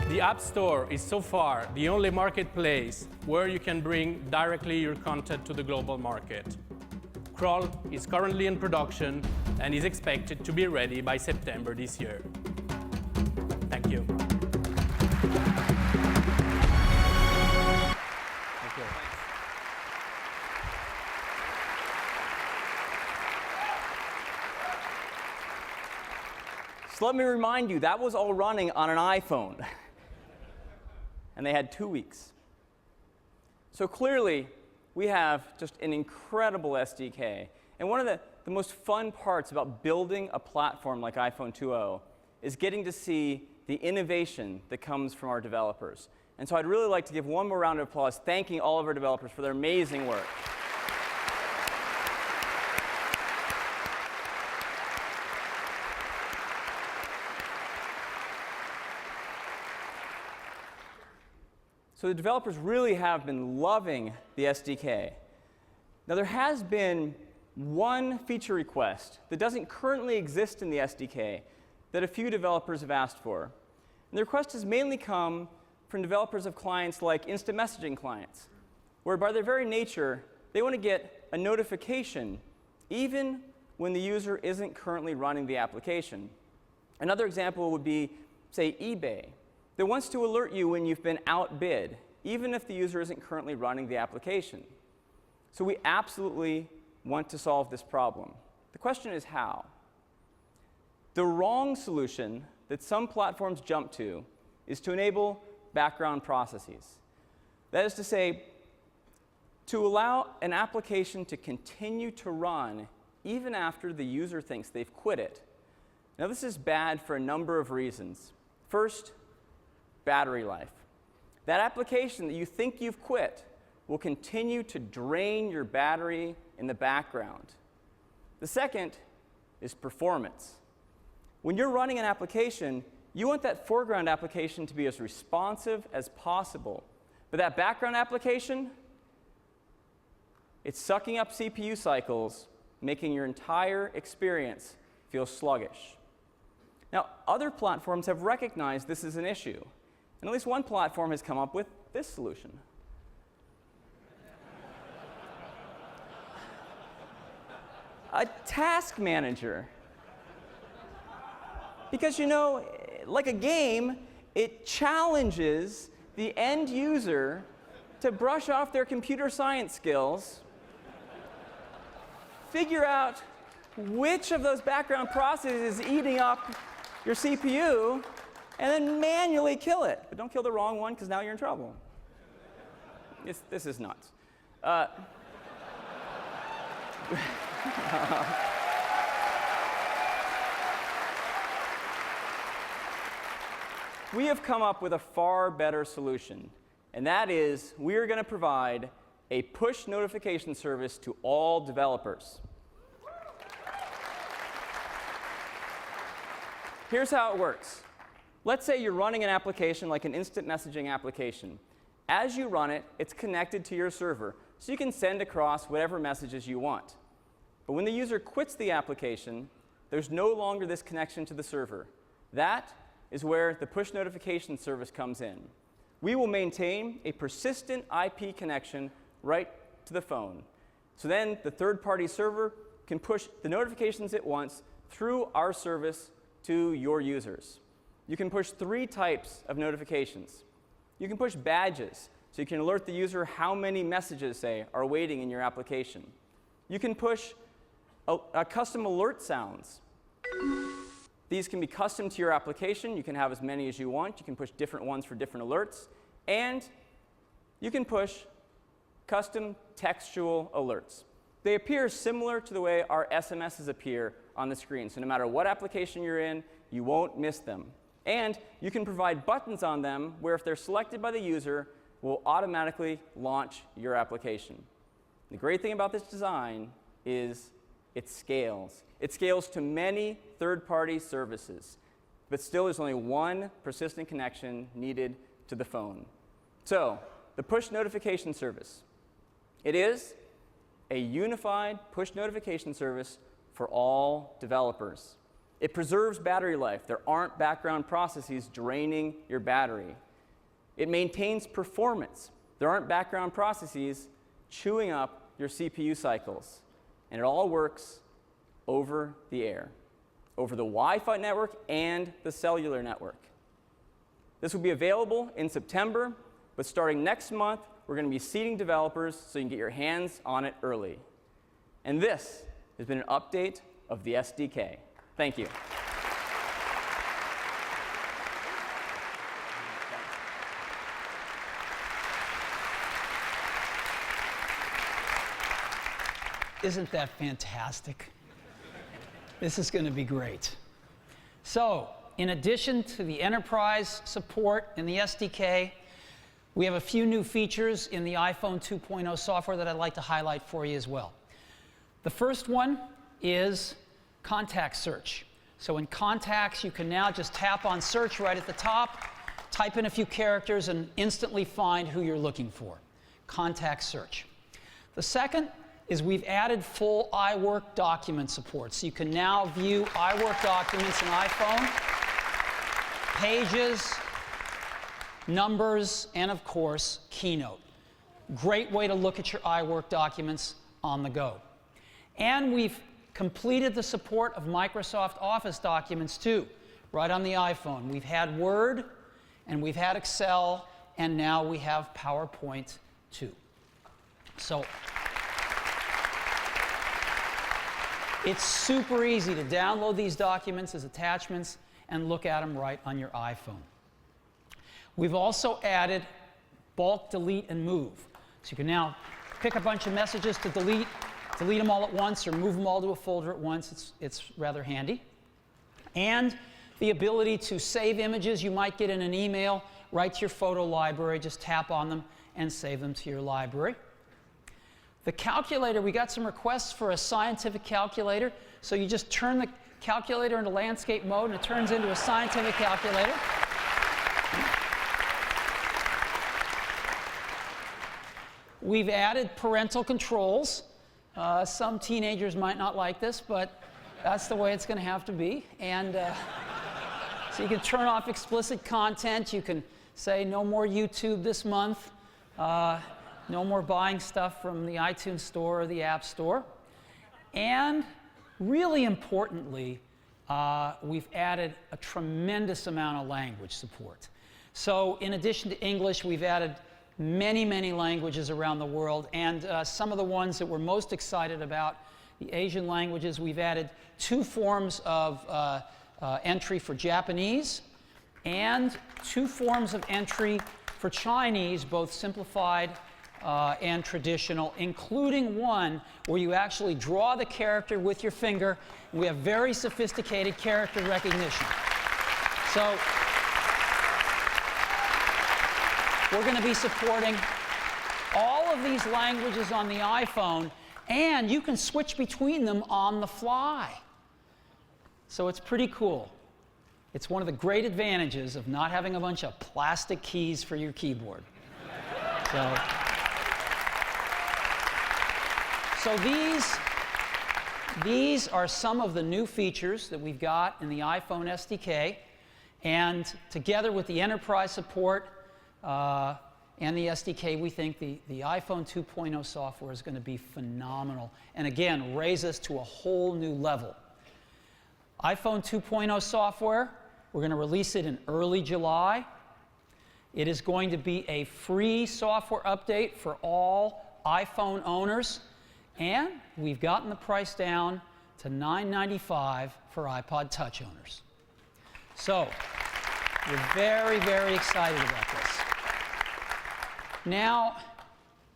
The App Store is so far the only marketplace where you can bring directly your content to the global market. Crawl is currently in production and is expected to be ready by September this year. Thank you. Thank you. So let me remind you, that was all running on an iPhone. And they had 2 weeks. So clearly, we have just an incredible SDK. And one of the most fun parts about building a platform like iPhone 2.0 is getting to see the innovation that comes from our developers. And so I'd really like to give one more round of applause, thanking all of our developers for their amazing work. So the developers really have been loving the SDK. Now, there has been one feature request that doesn't currently exist in the SDK that a few developers have asked for. And the request has mainly come from developers of clients like instant messaging clients, where by their very nature, they want to get a notification even when the user isn't currently running the application. Another example would be, say, eBay, that wants to alert you when you've been outbid, even if the user isn't currently running the application. So we absolutely want to solve this problem. The question is how? The wrong solution that some platforms jump to is to enable background processes. That is to say, to allow an application to continue to run even after the user thinks they've quit it. Now, this is bad for a number of reasons. First, battery life. That application that you think you've quit will continue to drain your battery in the background. The second is performance. When you're running an application, you want that foreground application to be as responsive as possible. But that background application, it's sucking up CPU cycles, making your entire experience feel sluggish. Now, other platforms have recognized this is an issue. And at least one platform has come up with this solution. A task manager. Because, you know, like a game, it challenges the end user to brush off their computer science skills, figure out which of those background processes is eating up your CPU, and then manually kill it. But don't kill the wrong one, because now you're in trouble. This is nuts. We have come up with a far better solution, and that is we are going to provide a push notification service to all developers. Here's how it works. Let's say you're running an application like an instant messaging application. As you run it, it's connected to your server, so you can send across whatever messages you want. But when the user quits the application, there's no longer this connection to the server. That is where the push notification service comes in. We will maintain a persistent IP connection right to the phone. So then the third-party server can push the notifications it wants through our service to your users. You can push 3 types of notifications. You can push badges, so you can alert the user how many messages, say, are waiting in your application. You can push a custom alert sounds. These can be custom to your application. You can have as many as you want. You can push different ones for different alerts. And you can push custom textual alerts. They appear similar to the way our SMSs appear on the screen. So no matter what application you're in, you won't miss them. And you can provide buttons on them where if they're selected by the user, will automatically launch your application. The great thing about this design is it scales. It scales to many third-party services, but still there's only one persistent connection needed to the phone. So, the push notification service. It is a unified push notification service for all developers. It preserves battery life. There aren't background processes draining your battery. It maintains performance. There aren't background processes chewing up your CPU cycles. And it all works over the air, over the Wi-Fi network and the cellular network. This will be available in September, but starting next month, we're going to be seeding developers so you can get your hands on it early. And this has been an update of the SDK. Thank you. Isn't that fantastic? This is going to be great. So, in addition to the enterprise support in the SDK, we have a few new features in the iPhone 2.0 software that I'd like to highlight for you as well. The first one is contact search. So in contacts, you can now just tap on search right at the top, type in a few characters, and instantly find who you're looking for. Contact search. The second is we've added full iWork document support. So you can now view iWork documents in iPhone, pages, numbers, and of course, Keynote. Great way to look at your iWork documents on the go. And we've completed the support of Microsoft Office documents too, right on the iPhone. We've had Word, and we've had Excel, and now we have PowerPoint too. So it's super easy to download these documents as attachments and look at them right on your iPhone. We've also added bulk delete and move. So you can now pick a bunch of messages to delete them all at once or move them all to a folder at once. It's rather handy. And the ability to save images you might get in an email right to your photo library. Just tap on them and save them to your library. The calculator, we got some requests for a scientific calculator. So you just turn the calculator into landscape mode and it turns into a scientific calculator. We've added parental controls. Some teenagers might not like this, but that's the way it's going to have to be. And so you can turn off explicit content. You can say no more YouTube this month. No more buying stuff from the iTunes Store or the App Store. And really importantly, we've added a tremendous amount of language support. So in addition to English, we've added many, many languages around the world. And some of the ones that we're most excited about, the Asian languages, we've added 2 forms of entry for Japanese and 2 forms of entry for Chinese, both simplified and traditional, including one where you actually draw the character with your finger. We have very sophisticated character recognition. So we're going to be supporting all of these languages on the iPhone, and you can switch between them on the fly. So it's pretty cool. It's one of the great advantages of not having a bunch of plastic keys for your keyboard. So these are some of the new features that we've got in the iPhone SDK. And together with the enterprise support and the SDK, we think the iPhone 2.0 software is going to be phenomenal. And again, raise us to a whole new level. iPhone 2.0 software, we're going to release it in early July. It is going to be a free software update for all iPhone owners. And we've gotten the price down to $9.95 for iPod Touch owners. So we're very, very excited about this. Now,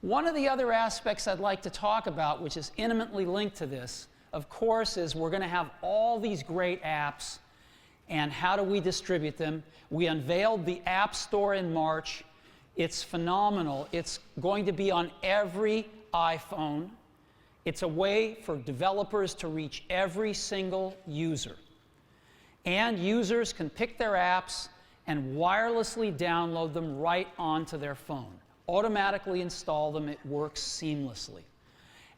one of the other aspects I'd like to talk about, which is intimately linked to this, of course, is we're going to have all these great apps, and how do we distribute them? We unveiled the App Store in March. It's phenomenal. It's going to be on every iPhone. It's a way for developers to reach every single user. And users can pick their apps and wirelessly download them right onto their phone. Automatically install them. It works seamlessly.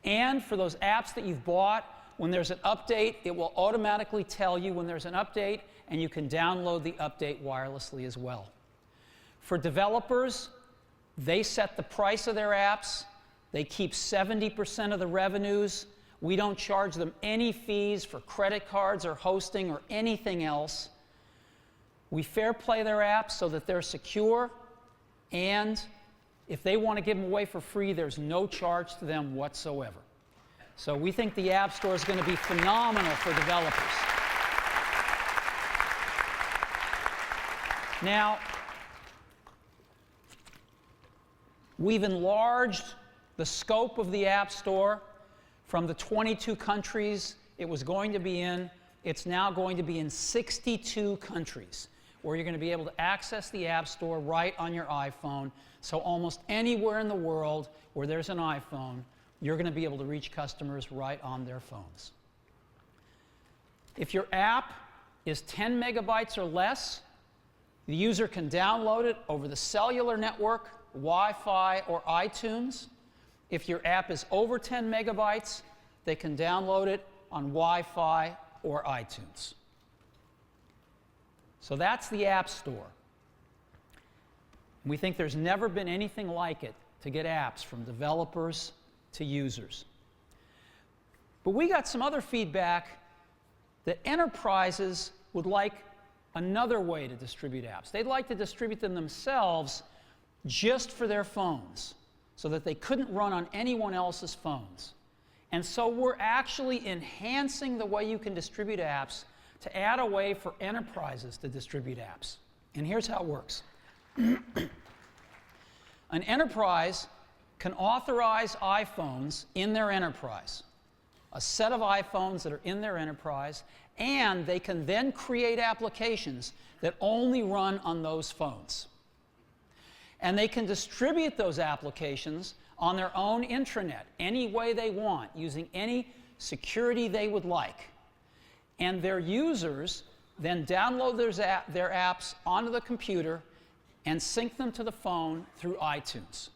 And for those apps that you've bought, when there's an update, it will automatically tell you when there's an update, and you can download the update wirelessly as well. For developers, they set the price of their apps. They keep 70% of the revenues. We don't charge them any fees for credit cards or hosting or anything else. We fair play their apps so that they're secure, and if they want to give them away for free, there's no charge to them whatsoever. So we think the App Store is going to be phenomenal for developers. Now, we've enlarged the scope of the App Store from the 22 countries it was going to be in. It's now going to be in 62 countries, where you're going to be able to access the App Store right on your iPhone. So almost anywhere in the world where there's an iPhone, you're going to be able to reach customers right on their phones. If your app is 10 megabytes or less, the user can download it over the cellular network, Wi-Fi, or iTunes. If your app is over 10 megabytes, they can download it on Wi-Fi or iTunes. So that's the App Store. We think there's never been anything like it to get apps from developers to users. But we got some other feedback that enterprises would like another way to distribute apps. They'd like to distribute them themselves just for their phones, so that they couldn't run on anyone else's phones. And so we're actually enhancing the way you can distribute apps to add a way for enterprises to distribute apps. And here's how it works. An enterprise can authorize iPhones in their enterprise, a set of iPhones that are in their enterprise, and they can then create applications that only run on those phones. And they can distribute those applications on their own intranet any way they want, using any security they would like. And their users then download their apps onto the computer and sync them to the phone through iTunes.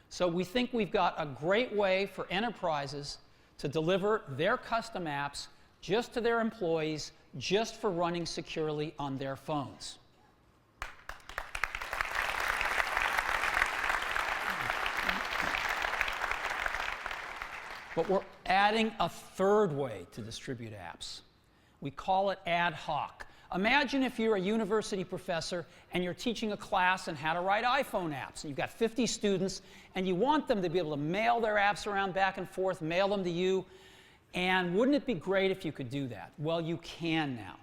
So we think we've got a great way for enterprises to deliver their custom apps just to their employees, just for running securely on their phones. But we're adding a third way to distribute apps. We call it ad hoc. Imagine if you're a university professor and you're teaching a class on how to write iPhone apps, and you've got 50 students, and you want them to be able to mail their apps around back and forth, mail them to you, and wouldn't it be great if you could do that? Well, you can now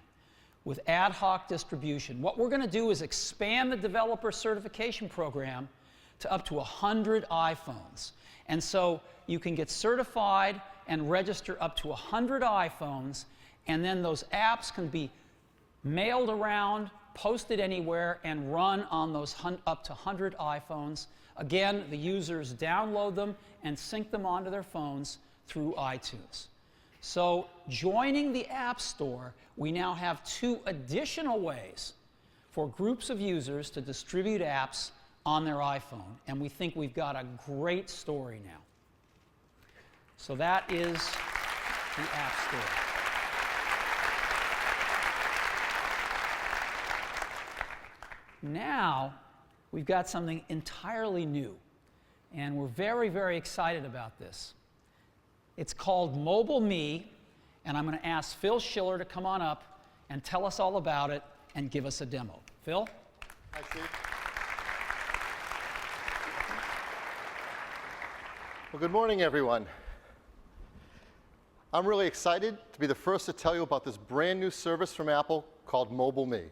with ad hoc distribution. What we're going to do is expand the developer certification program to up to 100 iPhones. And so you can get certified and register up to 100 iPhones, and then those apps can be mailed around, posted anywhere, and run on those up to 100 iPhones. Again, the users download them and sync them onto their phones through iTunes. So joining the App Store, we now have 2 additional ways for groups of users to distribute apps on their iPhone, and we think we've got a great story now. So that is the App Store. Now, we've got something entirely new, and we're very, very excited about this. It's called MobileMe, and I'm going to ask Phil Schiller to come on up and tell us all about it and give us a demo. Phil? Hi, Steve. Well, good morning, everyone. I'm really excited to be the first to tell you about this brand new service from Apple called MobileMe.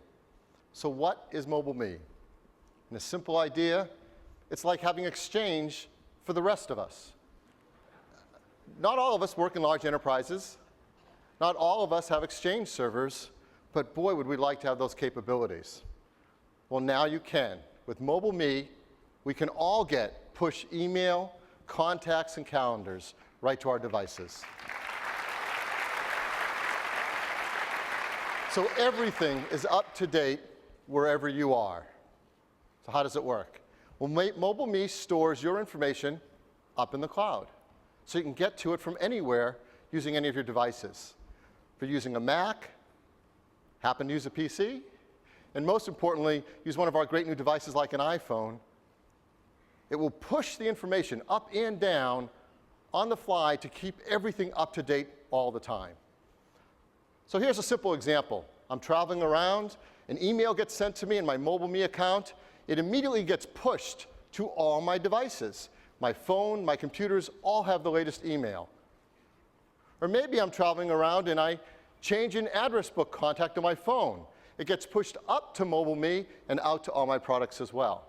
So what is MobileMe? And a simple idea, it's like having Exchange for the rest of us. Not all of us work in large enterprises. Not all of us have Exchange servers, but boy, would we like to have those capabilities. Well, now you can. With MobileMe, we can all get push email, contacts, and calendars right to our devices. So everything is up to date wherever you are. So how does it work? Well, MobileMe stores your information up in the cloud, so you can get to it from anywhere using any of your devices. If you're using a Mac, happen to use a PC, and most importantly, use one of our great new devices like an iPhone, it will push the information up and down on the fly to keep everything up to date all the time. So here's a simple example. I'm traveling around, an email gets sent to me in my MobileMe account. It immediately gets pushed to all my devices. My phone, my computers all have the latest email. Or maybe I'm traveling around and I change an address book contact on my phone. It gets pushed up to MobileMe and out to all my products as well.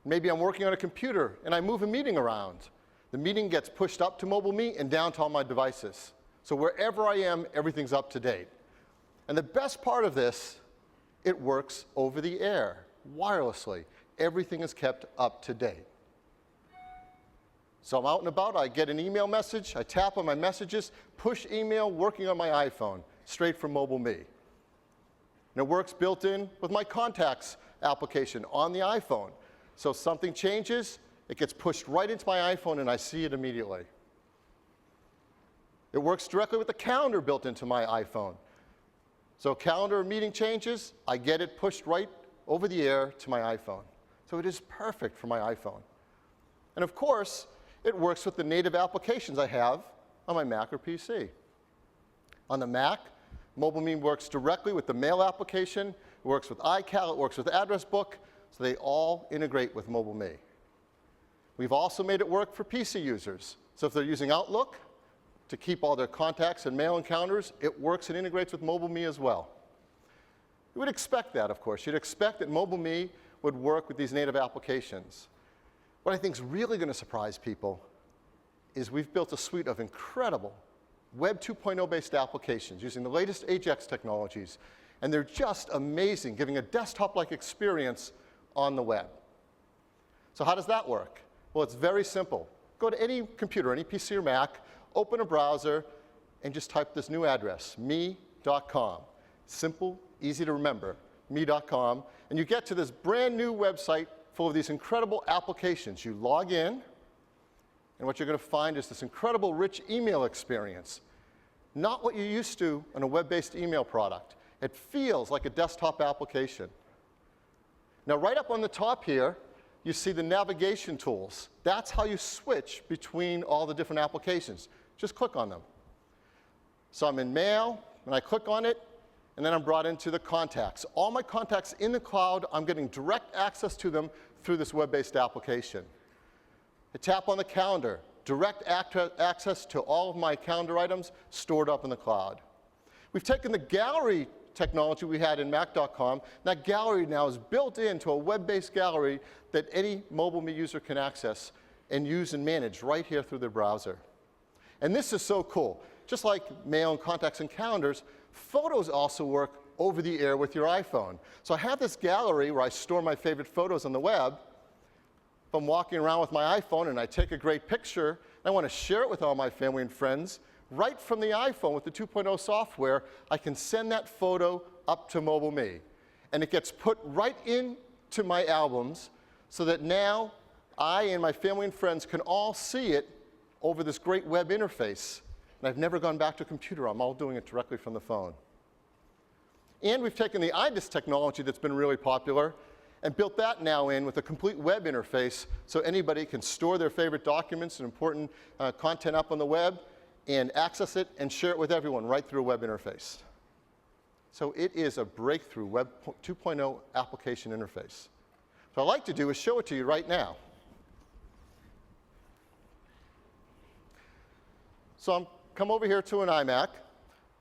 Maybe I'm working on a computer and I move a meeting around. The meeting gets pushed up to MobileMe and down to all my devices. So wherever I am, everything's up to date. And the best part of this, it works over the air, wirelessly. Everything is kept up to date. So I'm out and about, I get an email message, I tap on my messages, push email working on my iPhone, straight from MobileMe. And it works built in with my contacts application on the iPhone. So if something changes, it gets pushed right into my iPhone and I see it immediately. It works directly with the calendar built into my iPhone. So calendar or meeting changes, I get it pushed right over the air to my iPhone. So it is perfect for my iPhone. And of course, it works with the native applications I have on my Mac or PC. On the Mac, MobileMe works directly with the Mail application, it works with iCal, it works with Address Book, so they all integrate with MobileMe. We've also made it work for PC users. So if they're using Outlook to keep all their contacts and mail and calendars, it works and integrates with MobileMe as well. You would expect that, of course. You'd expect that MobileMe would work with these native applications. What I think is really going to surprise people is we've built a suite of incredible Web 2.0 based applications using the latest AJAX technologies, and they're just amazing, giving a desktop-like experience on the web. So how does that work? Well, it's very simple. Go to any computer, any PC or Mac, open a browser, and just type this new address, me.com. Simple, easy to remember, me.com. And you get to this brand new website full of these incredible applications. You log in, and what you're going to find is this incredible rich email experience. Not what you're used to in a web-based email product. It feels like a desktop application. Now, right up on the top here, you see the navigation tools. That's how you switch between all the different applications. Just click on them. So I'm in Mail, and I click on it, and then I'm brought into the contacts. All my contacts in the cloud, I'm getting direct access to them through this web-based application. I tap on the calendar, direct access to all of my calendar items stored up in the cloud. We've taken the gallery technology we had in Mac.com. That gallery now is built into a web-based gallery that any MobileMe user can access and use and manage right here through their browser. And this is so cool. Just like Mail and Contacts and Calendars, photos also work over the air with your iPhone. So I have this gallery where I store my favorite photos on the web. If I'm walking around with my iPhone and I take a great picture, and I want to share it with all my family and friends, right from the iPhone with the 2.0 software, I can send that photo up to MobileMe. And it gets put right into my albums so that now I and my family and friends can all see it over this great web interface. And I've never gone back to a computer. I'm all doing it directly from the phone. And we've taken the IDIS technology that's been really popular and built that now in with a complete web interface so anybody can store their favorite documents and important content up on the web and access it and share it with everyone right through a web interface. So it is a breakthrough Web 2.0 application interface. What I'd like to do is show it to you right now. So I'm come over here to an iMac.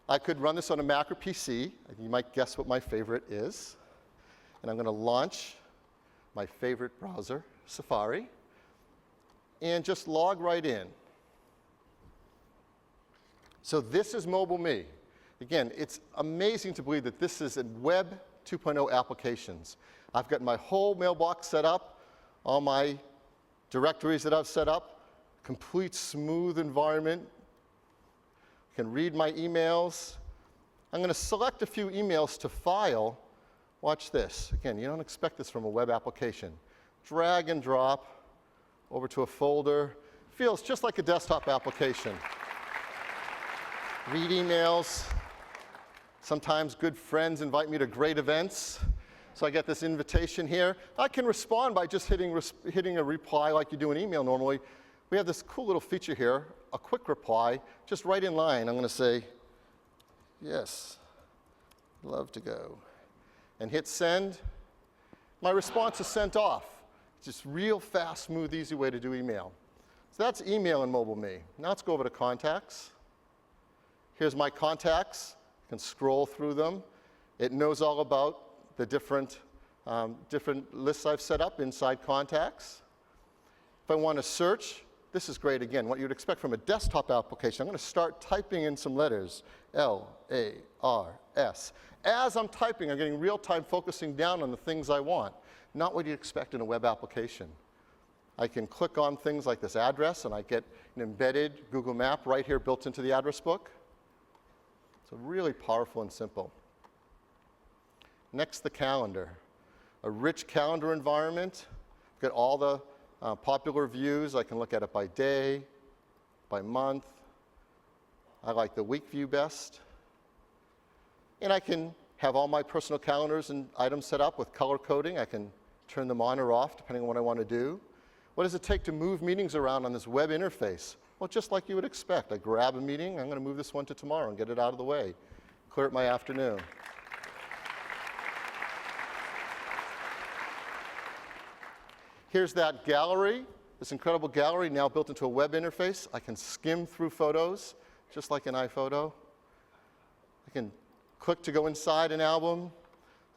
I could run this on a Mac or PC. You might guess what my favorite is. And I'm going to launch my favorite browser, Safari, and just log right in. So this is MobileMe. Again, it's amazing to believe that this is a Web 2.0 applications. I've got my whole mailbox set up, all my directories that I've set up, complete smooth environment. I can read my emails. I'm going to select a few emails to file. Watch this. Again, you don't expect this from a web application. Drag and drop over to a folder. Feels just like a desktop application. Read emails. Sometimes good friends invite me to great events. So I get this invitation here. I can respond by just hitting a reply like you do an email normally. We have this cool little feature here, a quick reply, just right in line. I'm going to say, yes, love to go. And hit send. My response is sent off. Just real fast, smooth, easy way to do email. So that's email in MobileMe. Now let's go over to contacts. Here's my contacts. I can scroll through them. It knows all about the different lists I've set up inside contacts. If I want to search, this is great again, what you'd expect from a desktop application. I'm going to start typing in some letters, L-A-R-S. As I'm typing, I'm getting real-time focusing down on the things I want, not what you'd expect in a web application. I can click on things like this address, and I get an embedded Google map right here built into the address book. So really powerful and simple. Next, the calendar. A rich calendar environment. Got all the popular views. I can look at it by day, by month. I like the week view best. And I can have all my personal calendars and items set up with color coding. I can turn them on or off depending on what I want to do. What does it take to move meetings around on this web interface? Well, just like you would expect. I grab a meeting. I'm going to move this one to tomorrow and get it out of the way. Clear up my afternoon. Here's that gallery, this incredible gallery now built into a web interface. I can skim through photos, just like an iPhoto. I can click to go inside an album.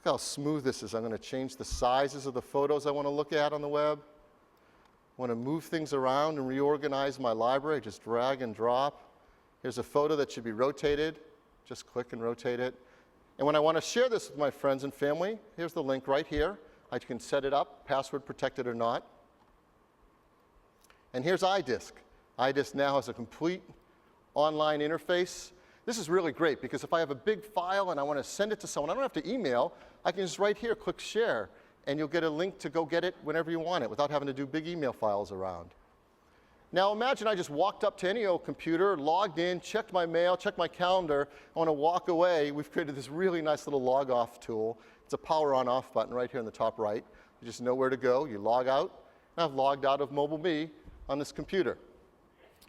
Look how smooth this is. I'm going to change the sizes of the photos I want to look at on the web. want to move things around and reorganize my library, just drag and drop. Here's a photo that should be rotated. Just click and rotate it. And when I want to share this with my friends and family, here's the link right here. I can set it up, password protected or not. And here's iDisk. iDisk now has a complete online interface. This is really great because if I have a big file and I want to send it to someone, I don't have to email. I can just right here click share, and you'll get a link to go get it whenever you want it without having to do big email files around. Now imagine I just walked up to any old computer, logged in, checked my mail, checked my calendar. I want to walk away. We've created this really nice little log off tool. It's a power on off button right here in the top right. You just know where to go. You log out. And I've logged out of MobileMe on this computer.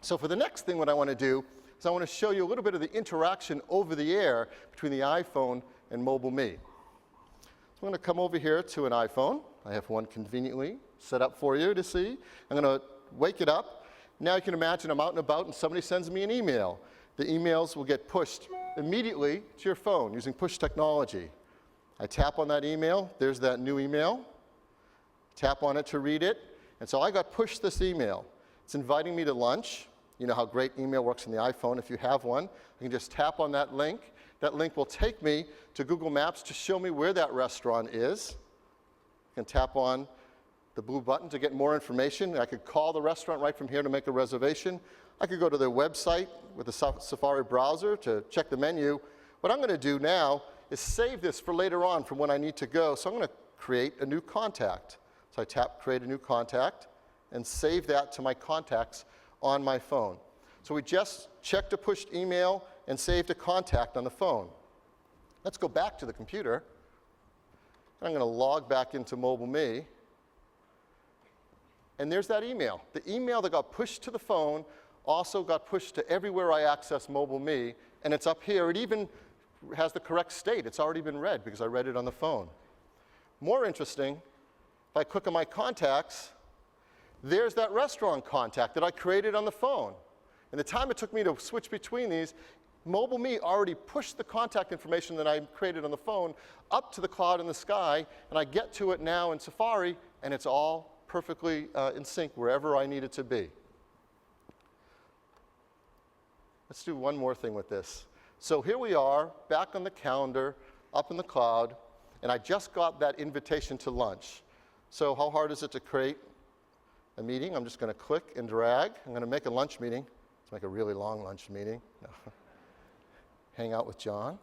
So for the next thing, what I want to do is I want to show you a little bit of the interaction over the air between the iPhone and MobileMe. So I'm going to come over here to an iPhone. I have one conveniently set up for you to see. I'm going to wake it up. Now you can imagine I'm out and about and somebody sends me an email. The emails will get pushed immediately to your phone using push technology. I tap on that email. There's that new email. Tap on it to read it. And so I got pushed this email. It's inviting me to lunch. You know how great email works on the iPhone. If you have one, I can just tap on that link. That link will take me to Google Maps to show me where that restaurant is. I can tap on the blue button to get more information. I could call the restaurant right from here to make a reservation. I could go to their website with the Safari browser to check the menu. What I'm going to do now is save this for later on from when I need to go. So I'm going to create a new contact. So I tap Create a New Contact and save that to my contacts on my phone. So we just checked a pushed email and saved a contact on the phone. Let's go back to the computer. I'm going to log back into MobileMe. And there's that email. The email that got pushed to the phone also got pushed to everywhere I access MobileMe, and it's up here. It even has the correct state. It's already been read because I read it on the phone. More interesting, if I click on my contacts, there's that restaurant contact that I created on the phone. And the time it took me to switch between these, MobileMe already pushed the contact information that I created on the phone up to the cloud in the sky, and I get to it now in Safari, and it's all perfectly in sync wherever I need it to be. Let's do one more thing with this. So here we are, back on the calendar, up in the cloud, and I just got that invitation to lunch. So how hard is it to create a meeting? I'm just going to click and drag. I'm going to make a lunch meeting. Let's make a really long lunch meeting. No. Hang out with John.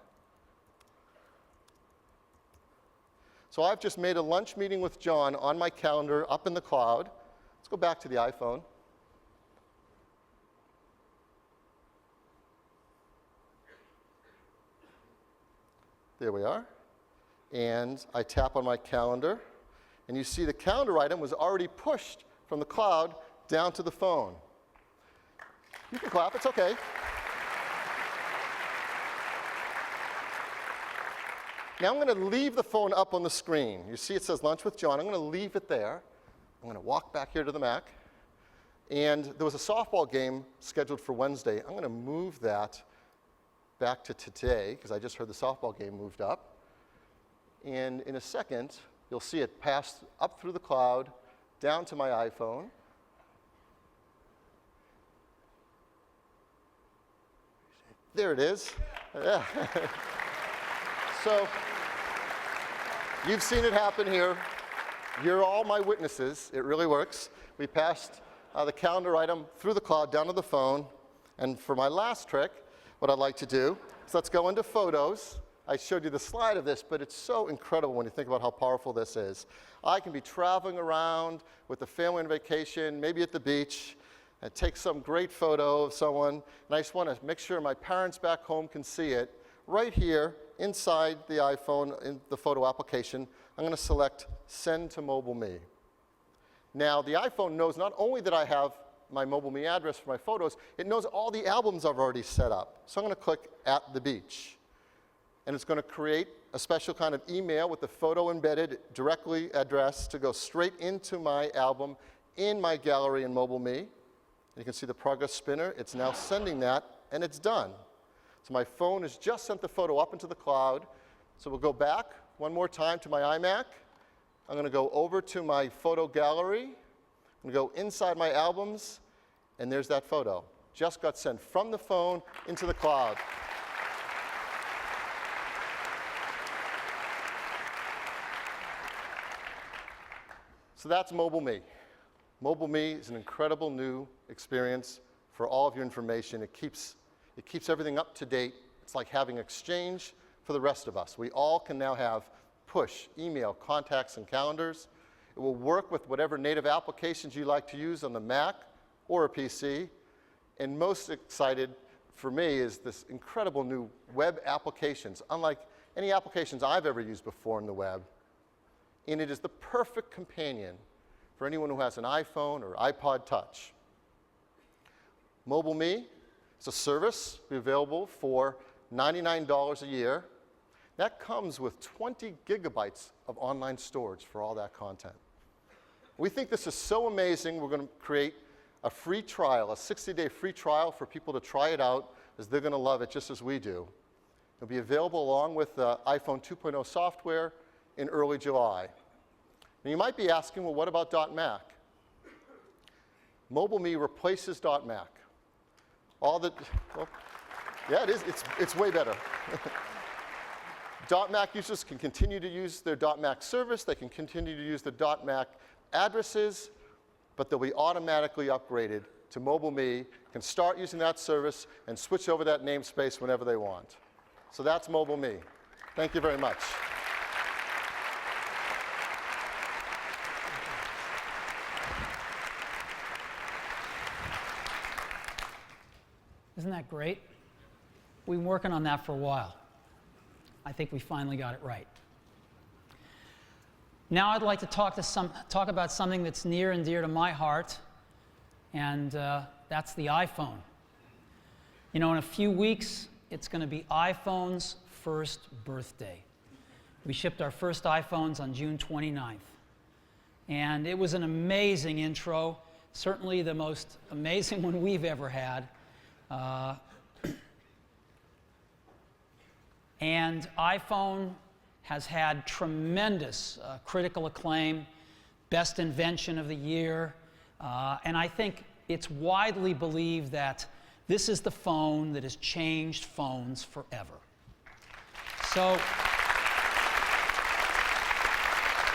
So I've just made a lunch meeting with John on my calendar up in the cloud. Let's go back to the iPhone. There we are. And I tap on my calendar. And you see the calendar item was already pushed from the cloud down to the phone. You can clap, it's okay. Now I'm going to leave the phone up on the screen. You see it says Lunch with John. I'm going to leave it there. I'm going to walk back here to the Mac. And there was a softball game scheduled for Wednesday. I'm going to move that back to today because I just heard the softball game moved up. And in a second, you'll see it pass up through the cloud, down to my iPhone. There it is. Yeah. So you've seen it happen here. You're all my witnesses. It really works. We passed the calendar item through the cloud down to the phone. And for my last trick, what I'd like to do is let's go into Photos. I showed you the slide of this, but it's so incredible when you think about how powerful this is. I can be traveling around with the family on vacation, maybe at the beach, and take some great photo of someone, and I just want to make sure my parents back home can see it. Right here, inside the iPhone, in the photo application, I'm going to select Send to MobileMe. Now, the iPhone knows not only that I have my MobileMe address for my photos, it knows all the albums I've already set up. So I'm going to click At the Beach. And it's going to create a special kind of email with the photo embedded, directly addressed to go straight into my album in my gallery in MobileMe. You can see the progress spinner. It's now sending that, and it's done. So my phone has just sent the photo up into the cloud. So we'll go back one more time to my iMac. I'm going to go over to my photo gallery, I'm going to go inside my albums, and there's that photo. Just got sent from the phone into the cloud. So that's MobileMe. MobileMe is an incredible new experience for all of your information. It keeps everything up to date. It's like having Exchange for the rest of us. We all can now have push, email, contacts, and calendars. It will work with whatever native applications you like to use on the Mac or a PC. And most excited for me is this incredible new web applications, unlike any applications I've ever used before in the web. And it is the perfect companion for anyone who has an iPhone or iPod Touch. MobileMe is a service available for $99 a year. That comes with 20 gigabytes of online storage for all that content. We think this is so amazing, we're going to create a free trial, a 60-day free trial for people to try it out, as they're going to love it just as we do. It'll be available along with the iPhone 2.0 software in early July. And you might be asking, well, what about .Mac? MobileMe replaces .Mac. Well, yeah, it is. It's way better. .Mac users can continue to use their .Mac service. They can continue to use the .Mac addresses, but they'll be automatically upgraded to MobileMe, can start using that service, and switch over that namespace whenever they want. So that's MobileMe. Thank you very much. Isn't that great? We've been working on that for a while. I think we finally got it right. Now I'd like to talk about something that's near and dear to my heart, and that's the iPhone. You know, in a few weeks, it's going to be iPhone's first birthday. We shipped our first iPhones on June 29th. And it was an amazing intro, certainly the most amazing one we've ever had. And iPhone has had tremendous critical acclaim, best invention of the year, and I think it's widely believed that this is the phone that has changed phones forever. So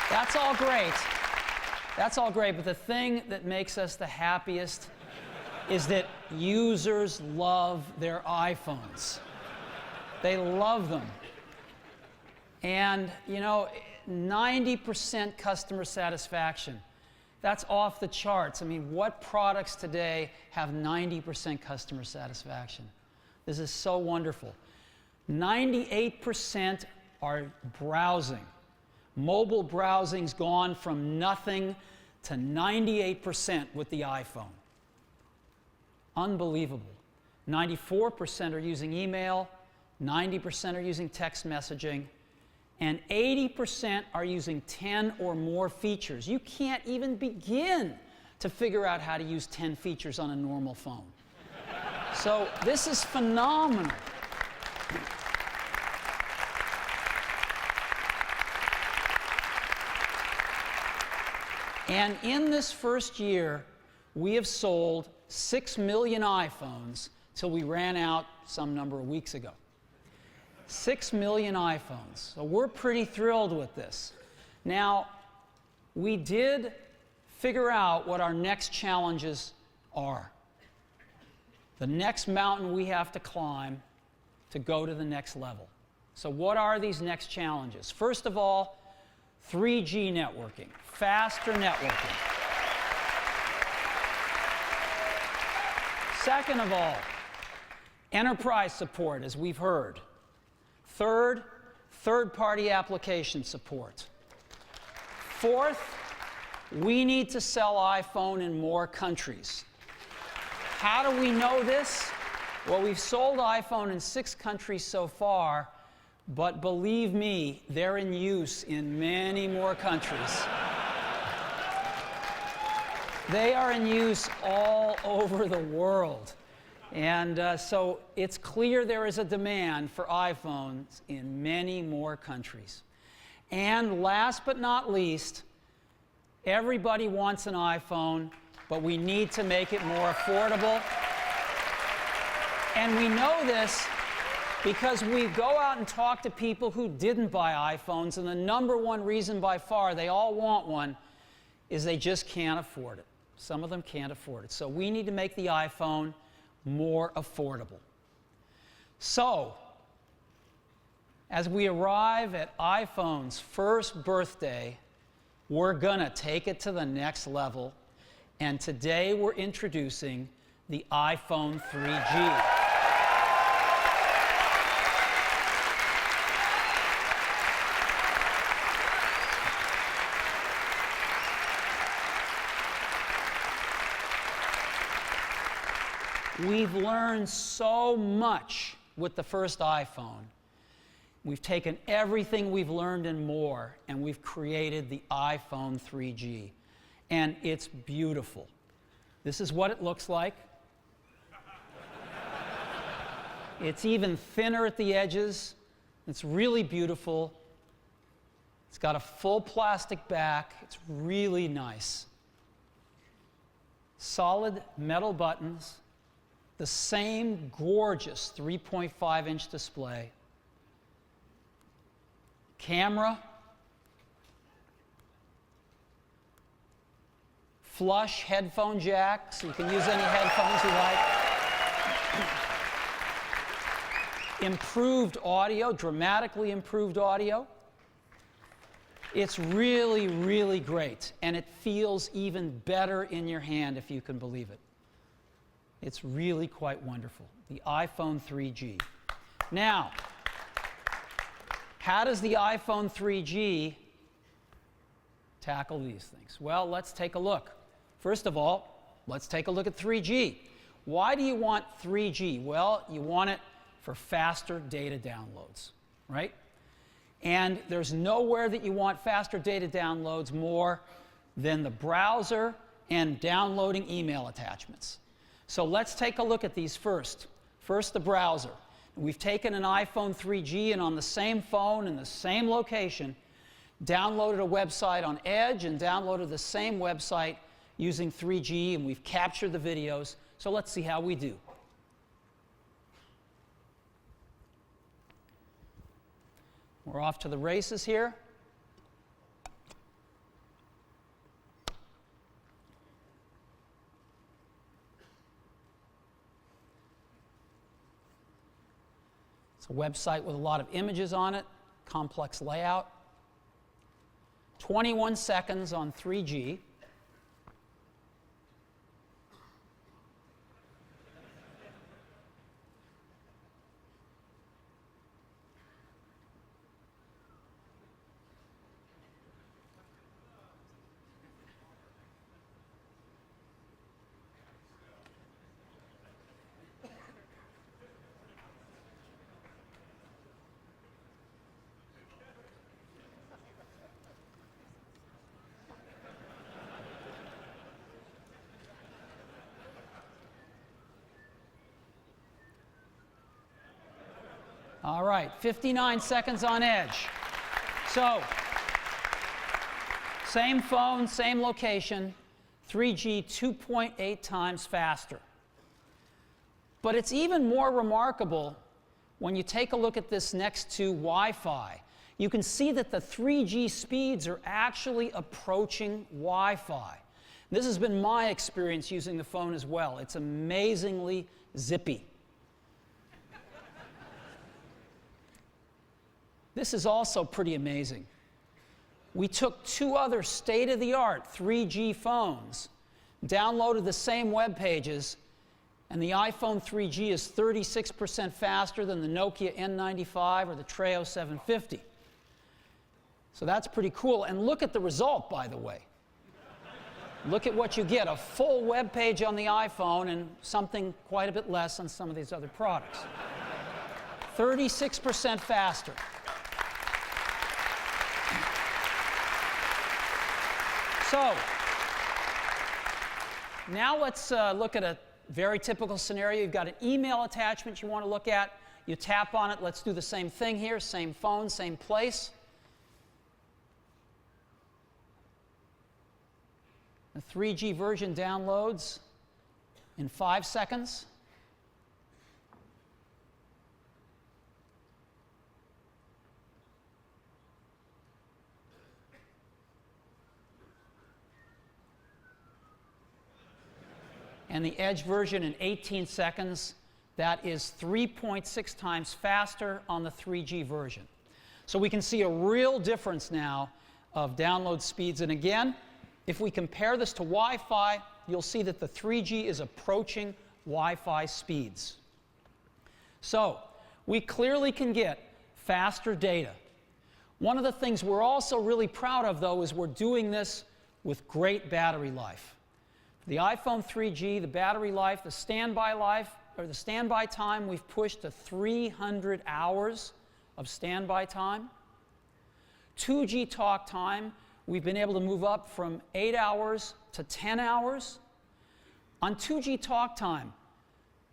that's all great. That's all great, but the thing that makes us the happiest is that users love their iPhones. They love them. And, you know, 90% customer satisfaction. That's off the charts. I mean, what products today have 90% customer satisfaction? This is so wonderful. 98% are browsing. Mobile browsing's gone from nothing to 98% with the iPhone. Unbelievable. 94% are using email, 90% are using text messaging, and 80% are using 10 or more features. You can't even begin to figure out how to use 10 features on a normal phone. So this is phenomenal. And in this first year, we have sold 6 million iPhones till we ran out some number of weeks ago. 6 million iPhones. So we're pretty thrilled with this. Now, we did figure out what our next challenges are. The next mountain we have to climb to go to the next level. So what are these next challenges? First of all, 3G networking, faster networking. Second of all, enterprise support, as we've heard. Third, third-party application support. Fourth, we need to sell iPhone in more countries. How do we know this? Well, we've sold iPhone in 6 countries so far, but believe me, they're in use in many more countries. They are in use all over the world. And so it's clear there is a demand for iPhones in many more countries. And last but not least, Everybody wants an iPhone, but we need to make it more affordable. And we know this because we go out and talk to people who didn't buy iPhones, and the number one reason by far they all want one is they just can't afford it. Some of them can't afford it. So we need to make the iPhone more affordable. So, as we arrive at iPhone's first birthday, we're going to take it to the next level. And today we're introducing the iPhone 3G. We've learned so much with the first iPhone. We've taken everything we've learned and more, and we've created the iPhone 3G. And it's beautiful. This is what it looks like. It's even thinner at the edges. It's really beautiful. It's got a full plastic back. It's really nice. Solid metal buttons. The same gorgeous 3.5-inch display. Camera. Flush headphone jack, so you can use any headphones you like. Improved audio, dramatically improved audio. It's really, really great, and it feels even better in your hand, if you can believe it. It's really quite wonderful, the iPhone 3G. Now, how does the iPhone 3G tackle these things? Well, let's take a look. First of all, let's take a look at 3G. Why do you want 3G? Well, you want it for faster data downloads, right? And there's nowhere that you want faster data downloads more than the browser and downloading email attachments. So let's take a look at these first. First, the browser. We've taken an iPhone 3G and on the same phone in the same location, downloaded a website on Edge and downloaded the same website using 3G, and we've captured the videos. So let's see how we do. We're off to the races here. It's a website with a lot of images on it, complex layout. 21 seconds on 3G. All right, 59 seconds on Edge. So, same phone, same location, 3G 2.8 times faster. But it's even more remarkable when you take a look at this next to Wi-Fi. You can see that the 3G speeds are actually approaching Wi-Fi. This has been my experience using the phone as well. It's amazingly zippy. This is also pretty amazing. We took two other state-of-the-art 3G phones, downloaded the same web pages, and the iPhone 3G is 36% faster than the Nokia N95 or the Treo 750. So that's pretty cool. And look at the result, by the way. Look at what you get, a full web page on the iPhone and something quite a bit less on some of these other products. 36% faster. So, now let's look at a very typical scenario. You've got an email attachment you want to look at. You tap on it. Let's do the same thing here. Same phone, same place. The 3G version downloads in 5 seconds. And the Edge version in 18 seconds. That is 3.6 times faster on the 3G version. So we can see a real difference now of download speeds. And again, if we compare this to Wi-Fi, you'll see that the 3G is approaching Wi-Fi speeds. So we clearly can get faster data. One of the things we're also really proud of, though, is we're doing this with great battery life. For the iPhone 3G, the battery life, the standby time, we've pushed to 300 hours of standby time. 2G talk time, we've been able to move up from 8 hours to 10 hours. On 2G talk time,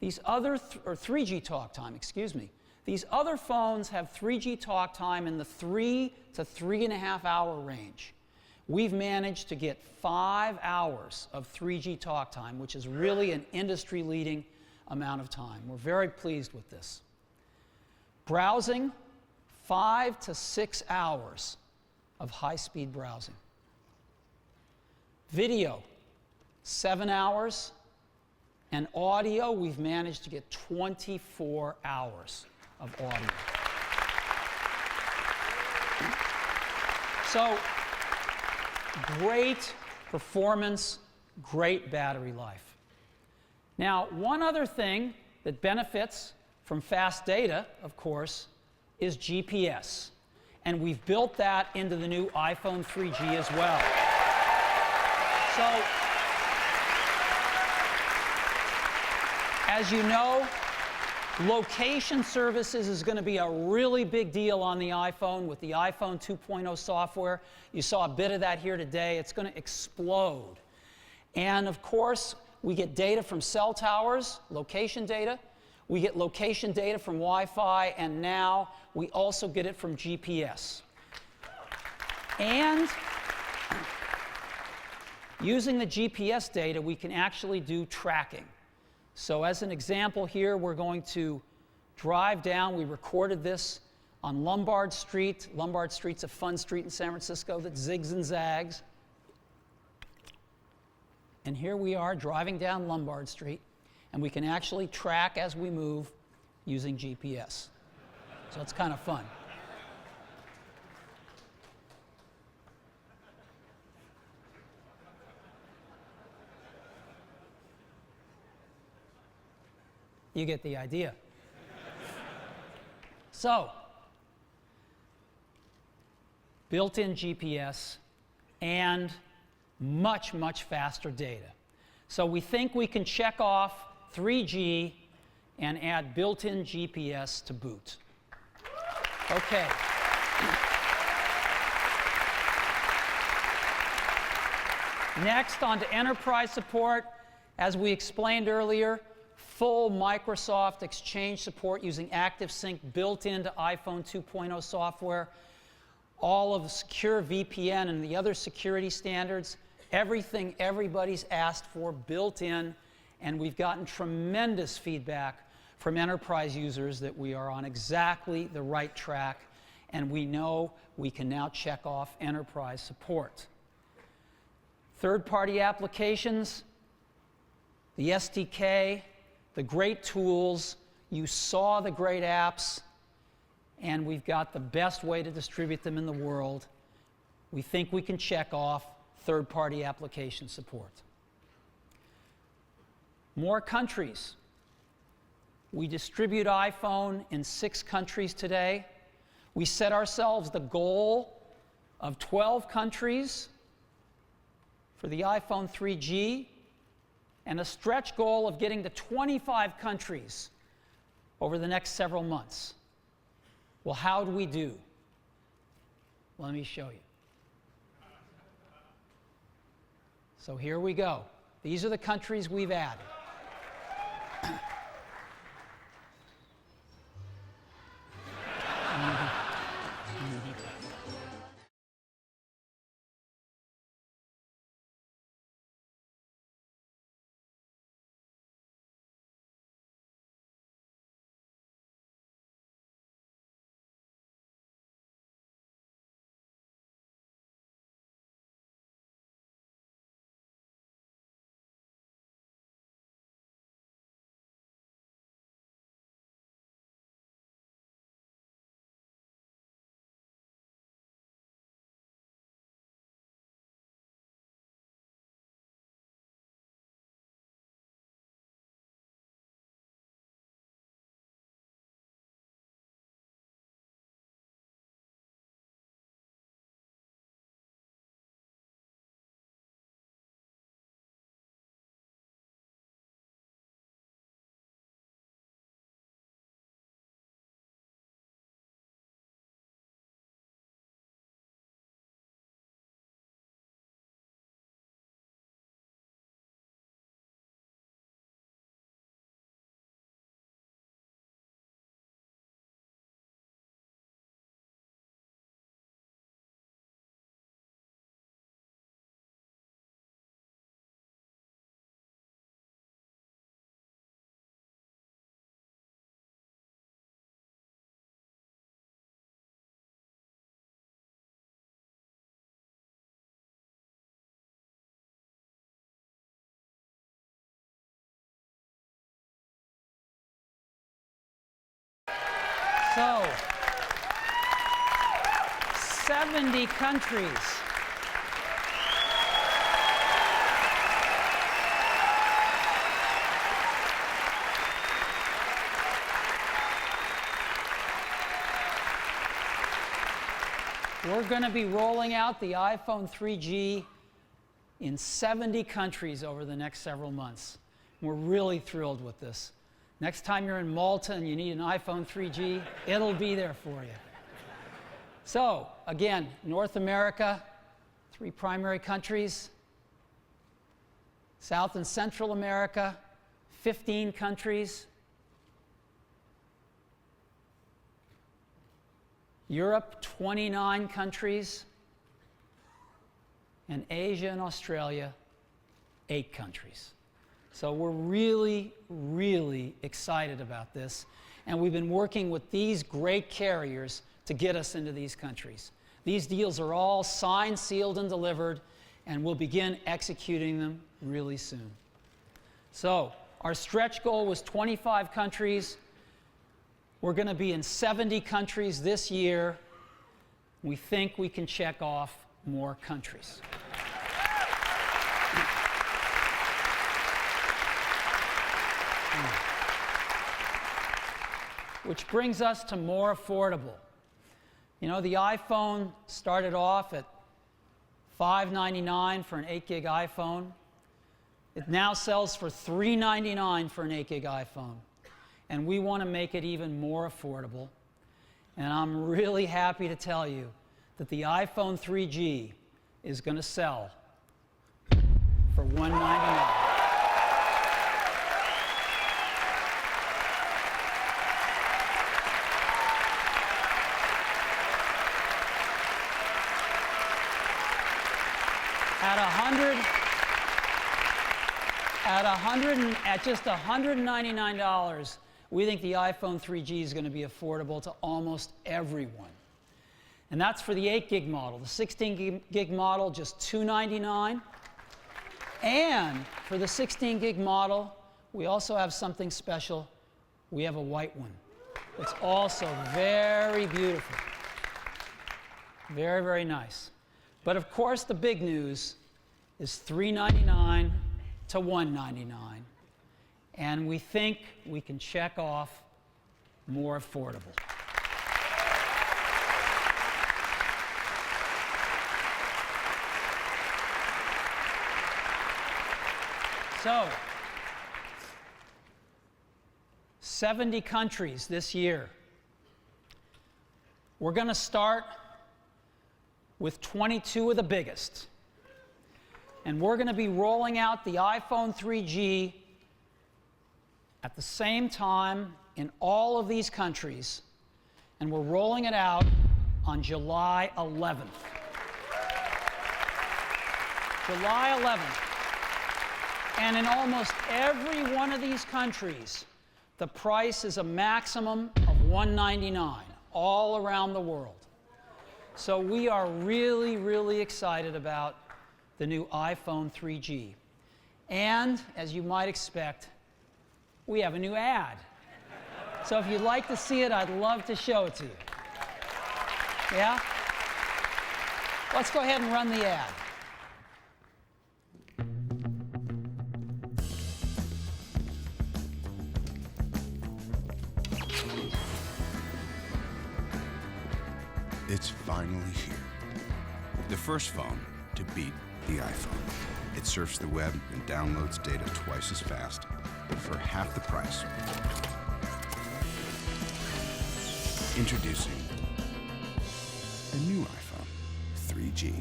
these other, or 3G talk time, excuse me, these other phones have 3G talk time in the 3 to 3.5 hour range. We've managed to get 5 hours of 3G talk time, which is really an industry-leading amount of time. We're very pleased with this. Browsing, 5 to 6 hours of high-speed browsing. Video, 7 hours. And audio, we've managed to get 24 hours of audio. So, great performance, great battery life. Now, one other thing that benefits from fast data, of course, is GPS. And we've built that into the new iPhone 3G as well. So, as you know, location services is going to be a really big deal on the iPhone with the iPhone 2.0 software. You saw a bit of that here today. It's going to explode. And of course, we get data from cell towers, location data. We get location data from Wi-Fi, and now we also get it from GPS. And using the GPS data, we can actually do tracking. So as an example here, we're going to drive down. We recorded this on Lombard Street. Lombard Street's a fun street in San Francisco that zigs and zags. And here we are driving down Lombard Street, and we can actually track as we move using GPS. So it's kind of fun. You get the idea. So, built-in GPS and much, much faster data. So we think we can check off 3G and add built-in GPS to boot. Okay. Next, on to enterprise support. As we explained earlier, full Microsoft Exchange support using ActiveSync built into iPhone 2.0 software. All of the secure VPN and the other security standards, everything everybody's asked for built in, and we've gotten tremendous feedback from enterprise users that we are on exactly the right track, and we know we can now check off enterprise support. Third-party applications, the SDK, the great tools, you saw the great apps, and we've got the best way to distribute them in the world. We think we can check off third-party application support. More countries. We distribute iPhone in 6 countries today. We set ourselves the goal of 12 countries for the iPhone 3G, and a stretch goal of getting to 25 countries over the next several months. Well, how do we do? Let me show you. So here we go. These are the countries we've added. So, 70 countries. We're going to be rolling out the iPhone 3G in 70 countries over the next several months. We're really thrilled with this. Next time you're in Malta and you need an iPhone 3G, it'll be there for you. So, again, North America, 3 primary countries. South and Central America, 15 countries. Europe, 29 countries. And Asia and Australia, 8 countries. So we're really, really excited about this. And we've been working with these great carriers to get us into these countries. These deals are all signed, sealed, and delivered, and we'll begin executing them really soon. So our stretch goal was 25 countries. We're going to be in 70 countries this year. We think we can check off more countries. Which brings us to more affordable. You know, the iPhone started off at $599 for an 8 gig iPhone. It now sells for $399 for an 8 gig iPhone. And we want to make it even more affordable. And I'm really happy to tell you that the iPhone 3G is going to sell for $199. At just $199, we think the iPhone 3G is going to be affordable to almost everyone. And that's for the 8 gig model. The 16 gig model, just $299. And for the 16 gig model, we also have something special. We have a white one. It's also very beautiful. Very, very nice. But of course, the big news is $399 to $199. And we think we can check off more affordable. So, 70 countries this year. We're going to start with 22 of the biggest. And we're going to be rolling out the iPhone 3G at the same time in all of these countries. And we're rolling it out on July 11th. July 11th. And in almost every one of these countries, the price is a maximum of $199 all around the world. So we are really, really excited about the new iPhone 3G. And, as you might expect, we have a new ad. So if you'd like to see it, I'd love to show it to you. Yeah? Let's go ahead and run the ad. It's finally here. The first phone to beat the iPhone. It surfs the web and downloads data twice as fast, but for half the price. Introducing the new iPhone 3G.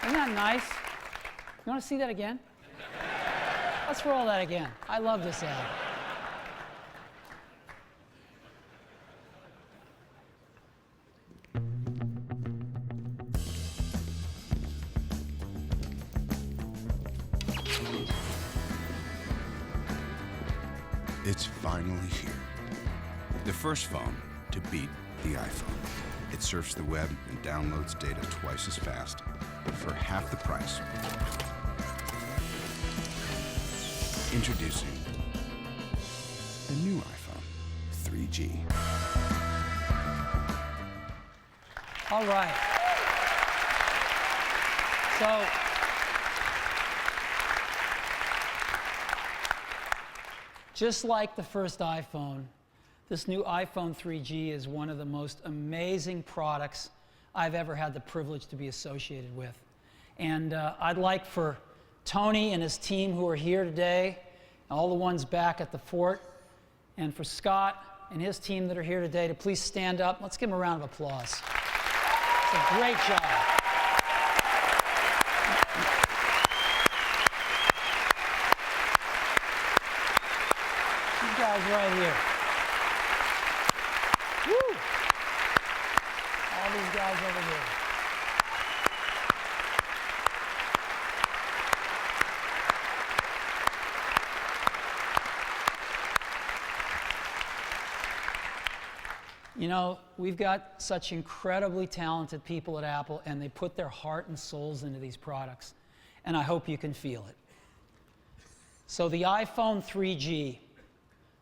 Isn't that nice? You want to see that again? Let's roll that again. I love this ad. It's finally here. The first phone to beat the iPhone. It surfs the web and downloads data twice as fast for half the price. Introducing the new iPhone 3G. All right. So, just like the first iPhone, this new iPhone 3G is one of the most amazing products I've ever had the privilege to be associated with. And I'd like for Tony and his team who are here today, all the ones back at the fort, and for Scott and his team that are here today to please stand up. Let's give them a round of applause. It's a great job. These guys right here. Woo! All these guys over here. You know, we've got such incredibly talented people at Apple, and they put their heart and souls into these products, and I hope you can feel it. So the iPhone 3G,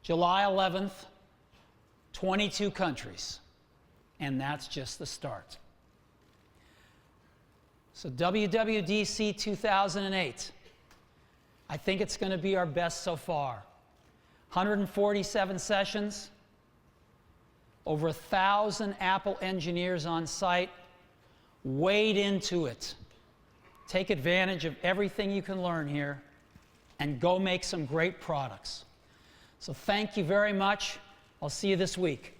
July 11th, 22 countries, and that's just the start. So WWDC 2008, I think it's going to be our best so far. 147 sessions, over 1,000 Apple engineers on site. Wade into it. Take advantage of everything you can learn here and go make some great products. So thank you very much. I'll see you this week.